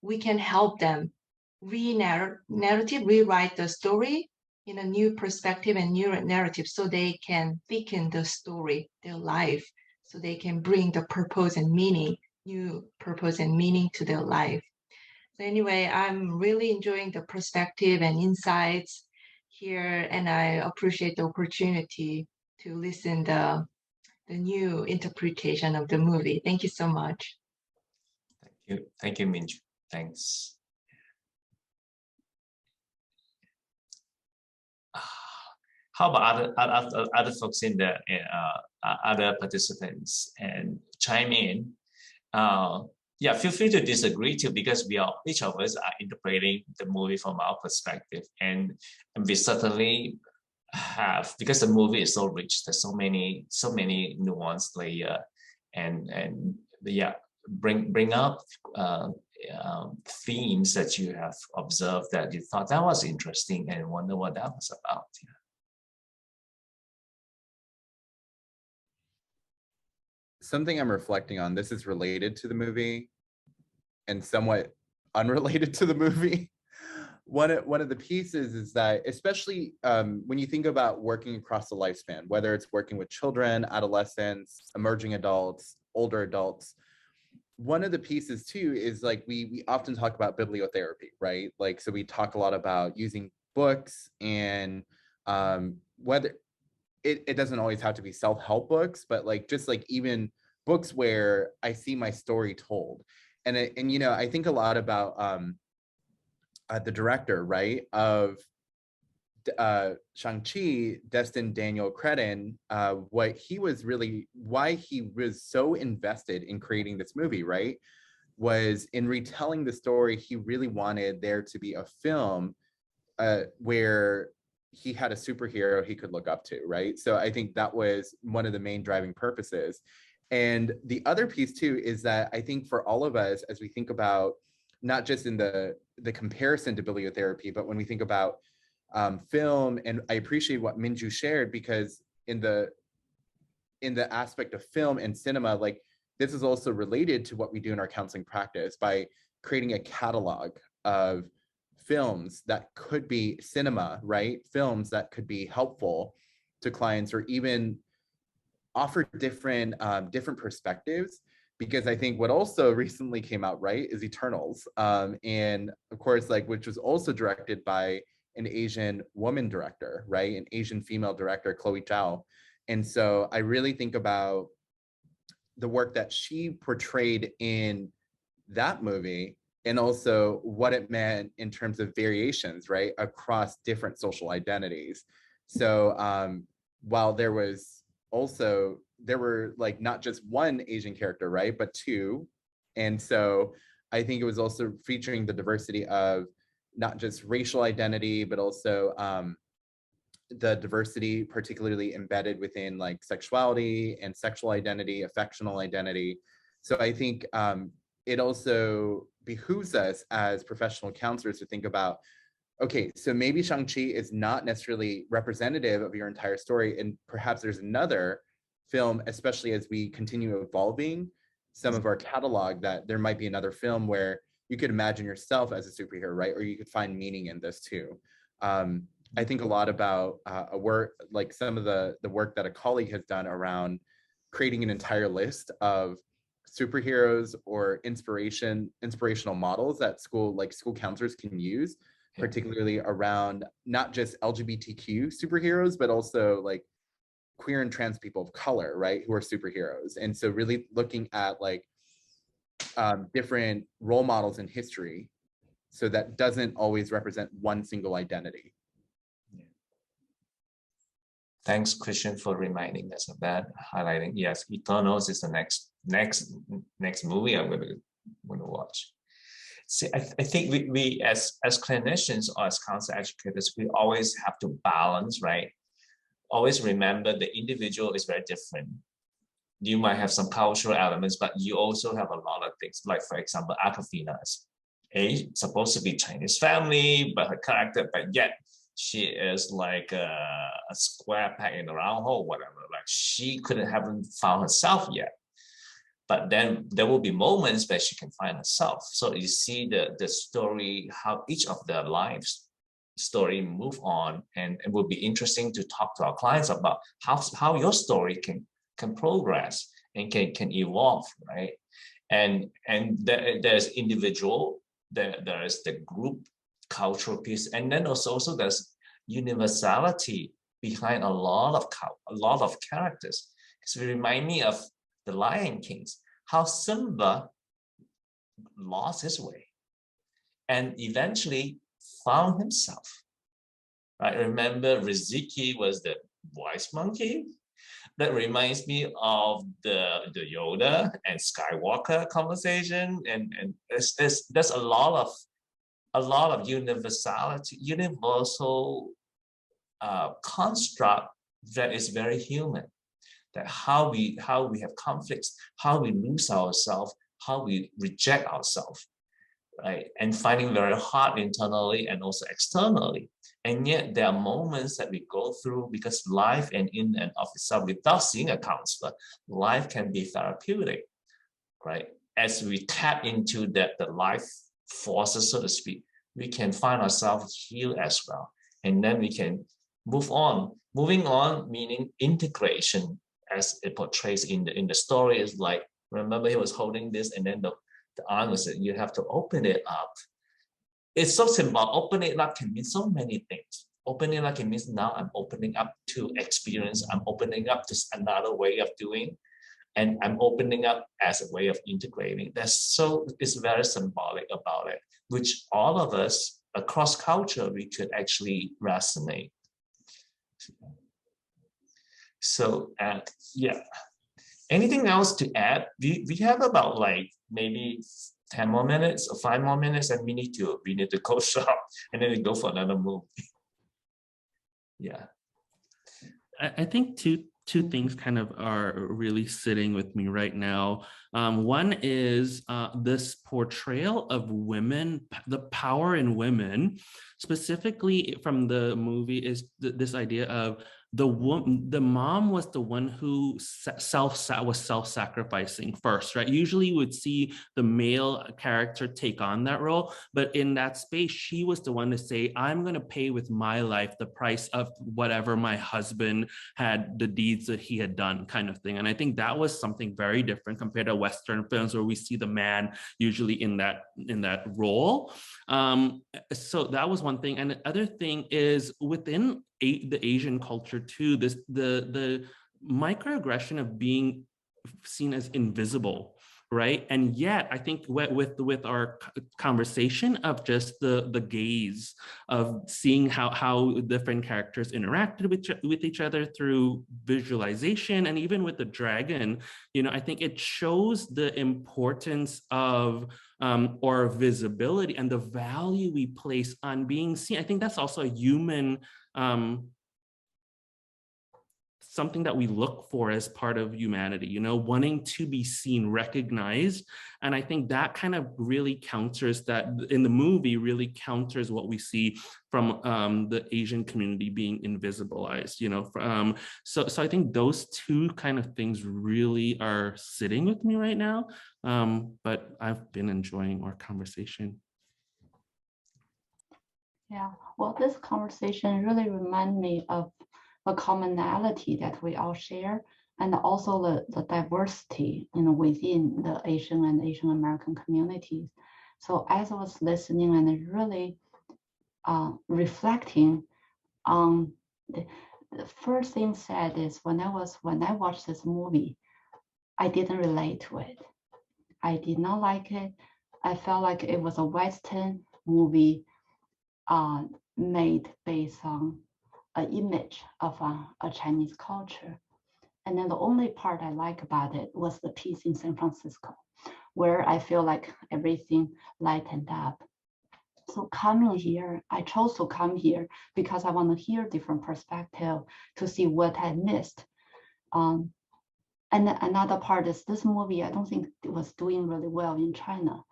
we can help them rewrite the story in a new perspective and new narrative, so they can thicken the story, their life, so they can bring the purpose and meaning, new purpose and meaning to their life. So anyway, I'm really enjoying the perspective and insights here, and I appreciate the opportunity to listen the new interpretation of the movie. Thank you so much. Thank you, Minju. Thanks. How about other folks in the other participants and chime in? Yeah, feel free to disagree too, because each of us are interpreting the movie from our perspective, and we certainly have, because the movie is so rich. There's so many nuanced layer, and yeah, bring up themes that you have observed that you thought that was interesting and wonder what that was about. Yeah. Something I'm reflecting on, this is related to the movie and somewhat unrelated to the movie. One of the pieces is that, especially when you think about working across the lifespan, whether it's working with children, adolescents, emerging adults, older adults, one of the pieces too is like we often talk about bibliotherapy, right? Like, so we talk a lot about using books, and whether it doesn't always have to be self-help books, but like just like even books where I see my story told. And I think a lot about the director, right, of Shang-Chi, Destin Daniel Cretton, why he was so invested in creating this movie, right, was in retelling the story. He really wanted there to be a film where he had a superhero he could look up to, right? So I think that was one of the main driving purposes. And the other piece too is that I think for all of us, as we think about not just in the comparison to bibliotherapy, but when we think about film, and I appreciate what Minju shared, because in the aspect of film and cinema, like this is also related to what we do in our counseling practice by creating a catalog of films that could be cinema, right? Films that could be helpful to clients, or even offer different perspectives. Because I think what also recently came out, right, is Eternals, and of course, like, which was also directed by an Asian woman director, right, an Asian female director, Chloe Zhao. And so I really think about the work that she portrayed in that movie, and also what it meant in terms of variations, right, across different social identities. So while there were like not just one Asian character, right, but two. And so I think it was also featuring the diversity of not just racial identity, but also the diversity particularly embedded within like sexuality and sexual identity, affectional identity. So I think it also behooves us as professional counselors to think about, okay, so maybe Shang-Chi is not necessarily representative of your entire story, and perhaps there's another film, especially as we continue evolving some of our catalog, that there might be another film where you could imagine yourself as a superhero, right? Or you could find meaning in this too. I think a lot about a work, like some of the work that a colleague has done around creating an entire list of superheroes or inspirational models that school counselors can use, particularly around not just LGBTQ superheroes, but also like queer and trans people of color, right, who are superheroes. And so really looking at like different role models in history, so that doesn't always represent one single identity. Thanks, Christian, for reminding us of that, highlighting. Yes, Eternals is the next movie I'm going to watch. See, I think we as clinicians or as counselor educators, we always have to balance, right? Always remember the individual is very different. you might have some cultural elements, but you also have a lot of things. Like, for example, Aquafina is supposed to be Chinese family, but her character, but yet she is like a square peg in a round hole, whatever. Like she haven't found herself yet. But then there will be moments where she can find herself. So you see the story, how each of their lives story move on, and it will be interesting to talk to our clients about how your story can progress and can evolve, right? And there's individual, there is the group cultural piece, and then also there's universality behind a lot of characters. Because it remind me of the Lion Kings, how Simba lost his way and eventually found himself. Right? Remember, Riziki was the wise monkey. That reminds me of the Yoda and Skywalker conversation, and there's a lot of universal construct that is very human. That how we have conflicts, how we lose ourselves, how we reject ourselves, right? And finding very hard internally and also externally. And yet there are moments that we go through, because life and in and of itself, without seeing a counselor, life can be therapeutic, right? As we tap into the life forces, so to speak, we can find ourselves healed as well. And then we can move on. Moving on, meaning integration, as it portrays in the story, is like, remember he was holding this, and then the aunt was saying, you have to open it up. It's so simple. Opening it up can mean so many things. Opening it up can mean now I'm opening up to experience. I'm opening up to another way of doing, and I'm opening up as a way of integrating. It's very symbolic about it, which all of us across culture, we could actually resonate. So, yeah. Anything else to add? We have about like maybe 10 more minutes or 5 more minutes, and we need to go shop, and then we go for another movie. Yeah. I think two things kind of are really sitting with me right now. One is this portrayal of women, the power in women, specifically from the movie, is this idea of the mom was the one who was self-sacrificing first, right? Usually you would see the male character take on that role, but in that space, she was the one to say, I'm going to pay with my life the price of whatever my husband had, the deeds that he had done, kind of thing. And I think that was something very different compared to Western films, where we see the man usually in that role. So that was one thing. And the other thing is within the Asian culture too, the microaggression of being seen as invisible, right? And yet I think with our conversation of just the gaze of seeing how different characters interacted with each other through visualization, and even with the dragon, I think it shows the importance of or visibility and the value we place on being seen. I think that's also a human something that we look for as part of humanity, wanting to be seen, recognized. And I think that kind of really counters that in the movie, really counters what we see from the Asian community being invisibilized, so I think those two kind of things really are sitting with me right now. But I've been enjoying our conversation. Yeah, well, this conversation really reminds me of the commonality that we all share, and also the diversity within the Asian and Asian American communities. So as I was listening and really reflecting on the first thing said is, when I watched this movie, I didn't relate to it. I did not like it. I felt like it was a Western movie made based on an image of a Chinese culture. And then the only part I like about it was the piece in San Francisco, where I feel like everything lightened up. So coming here, I chose to come here because I want to hear different perspective to see what I missed. And another part is this movie, I don't think it was doing really well in China.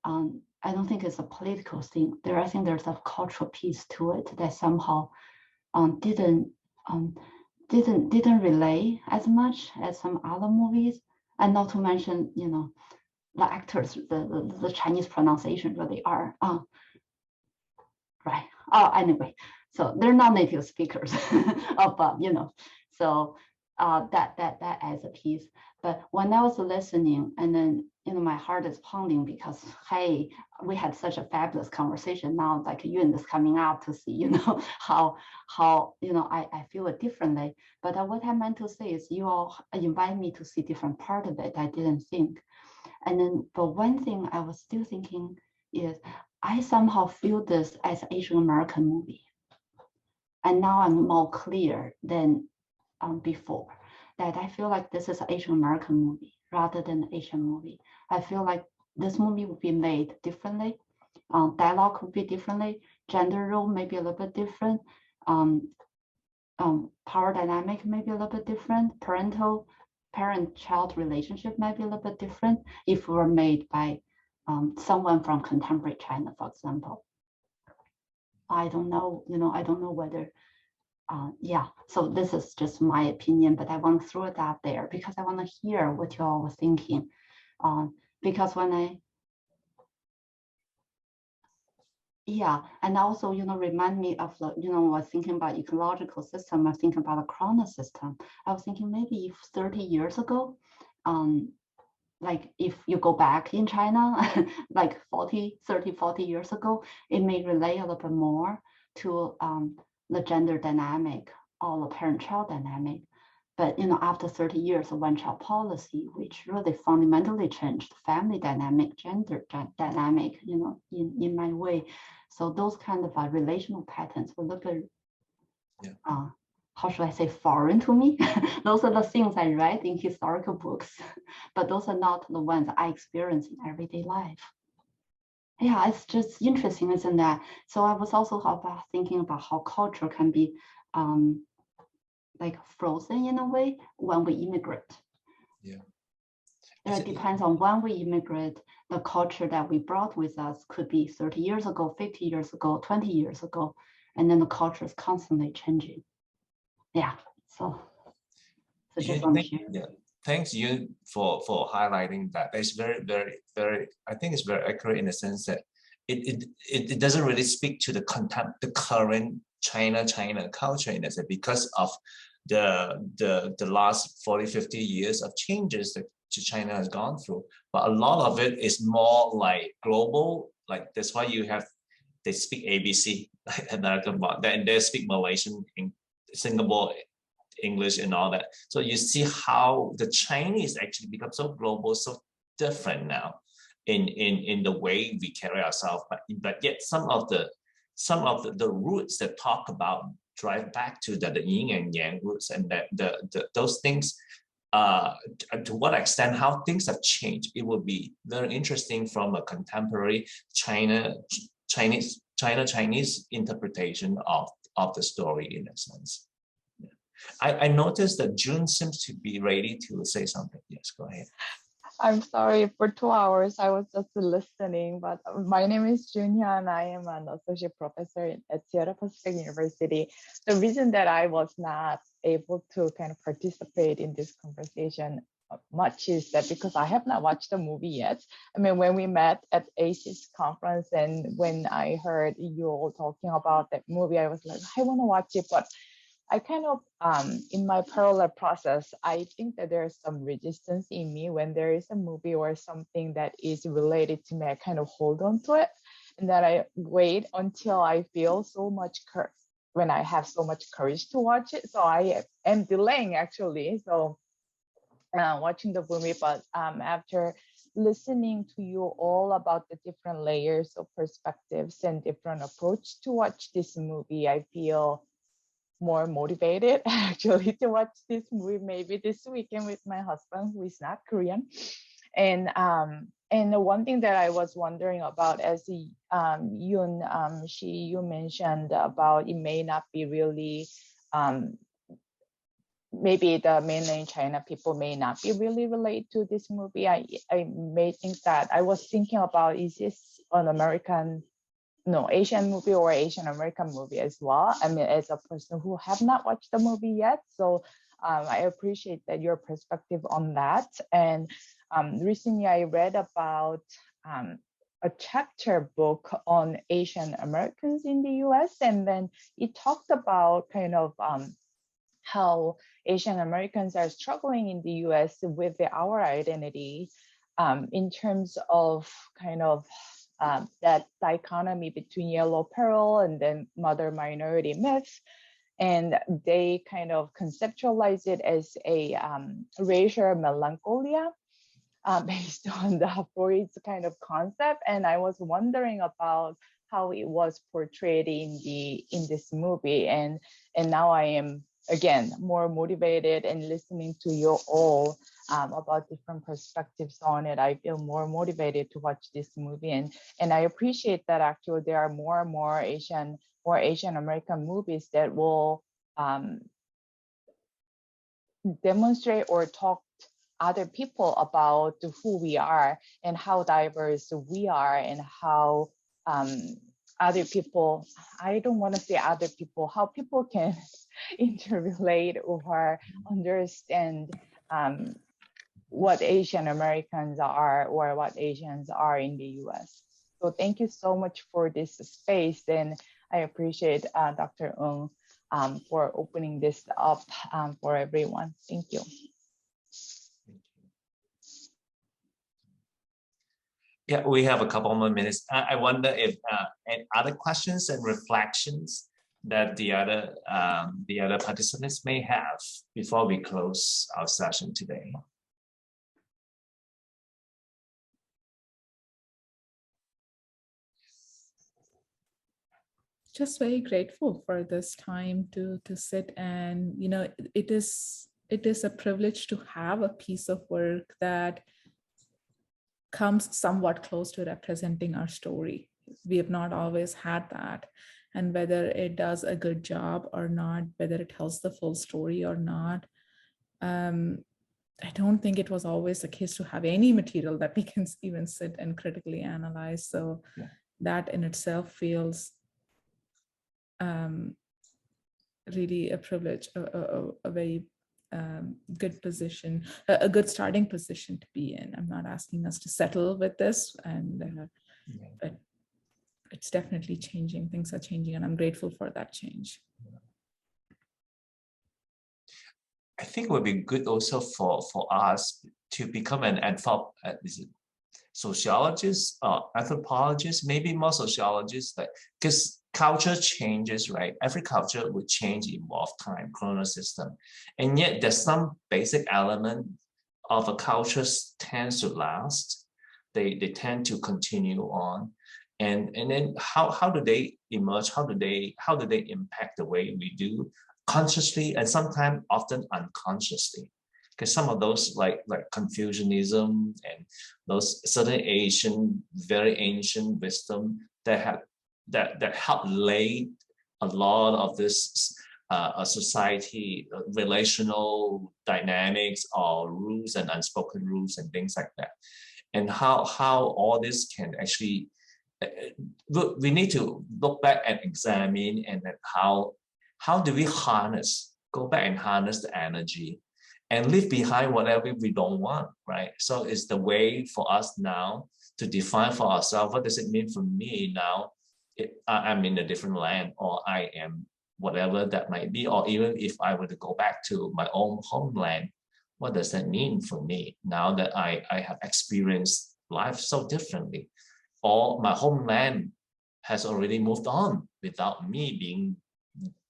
I don't think it's a political thing. I think there's a cultural piece to it that somehow didn't relay as much as some other movies. And not to mention, you know, the actors, the Chinese pronunciation really are right. Oh, anyway, so they're not native speakers of, you know, so that adds a piece. But when I was listening, and then, you know, my heart is pounding because, hey, we had such a fabulous conversation. Now, like Yun is coming out to see, you know, how you know, I feel it differently. But what I meant to say is, you all invite me to see different part of it. I didn't think. And then, but one thing I was still thinking is, I somehow feel this as Asian American movie. And now I'm more clear than before, that I feel like this is an Asian American movie rather than an Asian movie. I feel like this movie would be made differently. Dialogue would be differently. Gender role may be a little bit different. Power dynamic may be a little bit different. Parent-child relationship might be a little bit different if it were made by someone from contemporary China, for example. I don't know, you know, I don't know whether, yeah, so this is just my opinion, but I want to throw it out there because I want to hear what you all were thinking. Because when yeah, and also, you know, remind me of the, you know, I was thinking about ecological system, I was thinking about the chrono system. I was thinking maybe if 30 years ago, like if you go back in China, like 30, 40 years ago, it may relate a little bit more to the gender dynamic or the parent-child dynamic. But, you know, after 30 years of one-child policy, which really fundamentally changed family dynamic, gender dynamic, you know, in my way. So those kind of relational patterns were a little bit, how should I say, foreign to me. Those are the things I read in historical books, but those are not the ones I experience in everyday life. Yeah, it's just interesting, isn't that? So I was also thinking about how culture can be like frozen in a way when we immigrate. Yeah. It depends on when we immigrate. The culture that we brought with us could be 30 years ago, 50 years ago, 20 years ago, and then the culture is constantly changing. Yeah, so just want to share. Yeah. Thanks, Yun, for highlighting that. It's very, I think it's very accurate in the sense that it doesn't really speak to the current China culture in a sense, because of the last 40, 50 years of changes that China has gone through. But a lot of it is more like global, like that's why they speak ABC, like American, and they speak Malaysian, Singapore English and all that. So you see how the Chinese actually become so global, so different now in the way we carry ourselves. But yet some of the roots that talk about drive back to the yin and yang roots, and that those things, to what extent how things have changed. It will be very interesting from a contemporary Chinese interpretation of the story in a sense. I noticed that June seems to be ready to say something. Yes, go ahead. I'm sorry, for 2 hours I was just listening, but my name is Junya and I am an associate professor at Seattle Pacific University. The reason that I was not able to kind of participate in this conversation much is that because I have not watched the movie yet. I mean, when we met at ACES conference and when I heard you all talking about that movie, I was like, I want to watch it, but I kind of, in my parallel process, I think that there's some resistance in me when there is a movie or something that is related to me. I kind of hold on to it, and then I wait until I feel so much when I have so much courage to watch it. So I am delaying actually. So watching the movie, but after listening to you all about the different layers of perspectives and different approach to watch this movie, I feel more motivated actually to watch this movie maybe this weekend with my husband, who is not Korean. And the one thing that I was wondering about, as Yun, you mentioned about it may not be really maybe the mainland China people may not be really relate to this movie. I may think that I was thinking about, is this an Asian movie or Asian American movie as well? I mean, as a person who have not watched the movie yet, so I appreciate that your perspective on that. And recently I read about a chapter book on Asian Americans in the US, and then it talked about kind of how Asian Americans are struggling in the US with our identity in terms of kind of that dichotomy between yellow peril and then mother minority myth. And they kind of conceptualize it as a racial melancholia based on the Freud's kind of concept. And I was wondering about how it was portrayed in this movie. And now I am, again, more motivated and listening to you all about different perspectives on it. I feel more motivated to watch this movie. And I appreciate that actually there are more and more Asian American movies that will demonstrate or talk to other people about who we are and how diverse we are, and how other people, I don't want to say other people, how people can interrelate or understand what Asian Americans are or what Asians are in the US. So thank you so much for this space, and I appreciate Dr. Ng for opening this up for everyone. Thank you. Yeah, we have a couple more minutes. I wonder if any other questions and reflections that the other participants may have before we close our session today. Just very grateful for this time to sit, and it is a privilege to have a piece of work that comes somewhat close to representing our story. We have not always had that, and whether it does a good job or not, whether it tells the full story or not, I don't think it was always the case to have any material that we can even sit and critically analyze. So yeah, that in itself feels really a privilege, a very good position, a good starting position to be in. I'm not asking us to settle with this, but it's definitely changing. Things are changing, and I'm grateful for that change. I think it would be good also for us to become an sociologist or anthropologist, maybe more sociologist, because culture changes, right? Every culture would change, evolve, time, chrono system. And yet there's some basic element of a culture tends to last. They tend to continue on. And then how do they emerge? How do they impact the way we do, consciously and sometimes often unconsciously? Because some of those like Confucianism and those certain very ancient wisdom that help lay a lot of this society relational dynamics or rules and unspoken rules and things like that. And how all this can actually, we need to look back and examine, and then how do we go back and harness the energy and leave behind whatever we don't want, right? So it's the way for us now to define for ourselves, what does it mean for me now? I'm in a different land, or I am whatever that might be, or even if I were to go back to my own homeland, what does that mean for me now that I have experienced life so differently? Or my homeland has already moved on without me being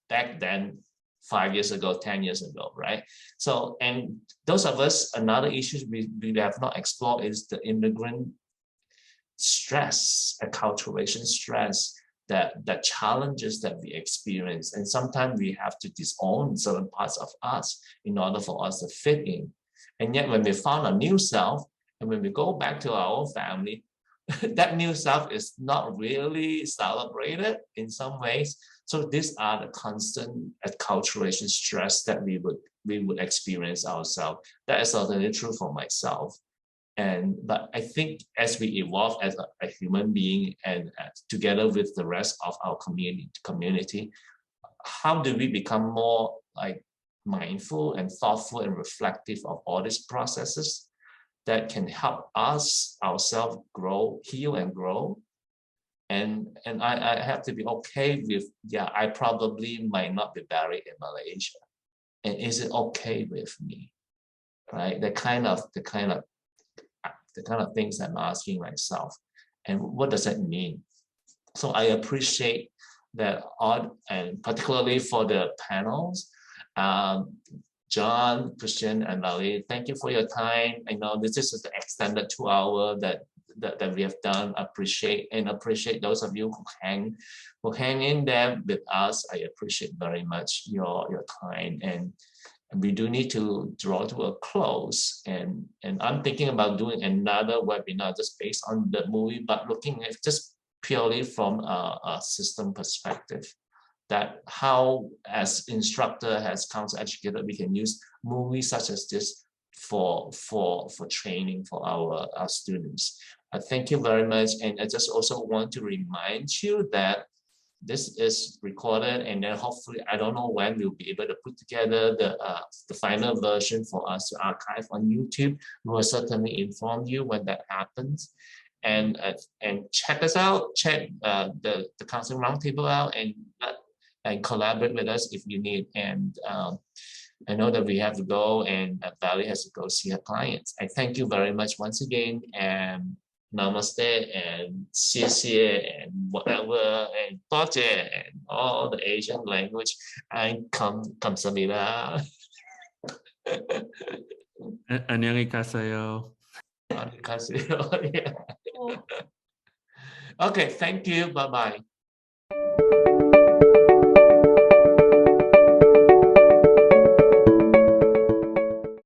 back then 5 years ago, 10 years ago, right? So, and those of us, another issue we have not explored is the immigrant stress, acculturation stress, that challenges that we experience. And sometimes we have to disown certain parts of us in order for us to fit in. And yet when we found a new self, and when we go back to our own family, that new self is not really celebrated in some ways. So these are the constant acculturation stress that we would experience ourselves. That is certainly true for myself. But I think as we evolve as a human being and together with the rest of our community, how do we become more like mindful and thoughtful and reflective of all these processes that can help us ourselves grow, heal and grow? And I have to be okay with, yeah, I probably might not be buried in Malaysia. And is it okay with me? Right? The kind of things I'm asking myself. And what does that mean? So I appreciate that and particularly for the panels, John, Christian, and Valerie, thank you for your time. I know this is the extended 2 hour that we have done. Appreciate those of you who hang in there with us. I appreciate very much your time, and we do need to draw to a close. And I'm thinking about doing another webinar just based on the movie, but looking at just purely from a system perspective, that how as instructor, as counsel educator, we can use movies such as this for training for our students. Thank you very much. And I just also want to remind you that this is recorded, and then hopefully, I don't know when we'll be able to put together the final version for us to archive on YouTube. We will certainly inform you when that happens. And check us out, check the Counseling Roundtable out, and collaborate with us if you need. And I know that we have to go, and Valerie has to go see her clients. I thank you very much once again, and namaste, and 谢谢, and whatever, and 多谢, and all the Asian language. And 감사합니다. 안녕히가세요. 안녕하세요. Okay, thank you. Bye-bye.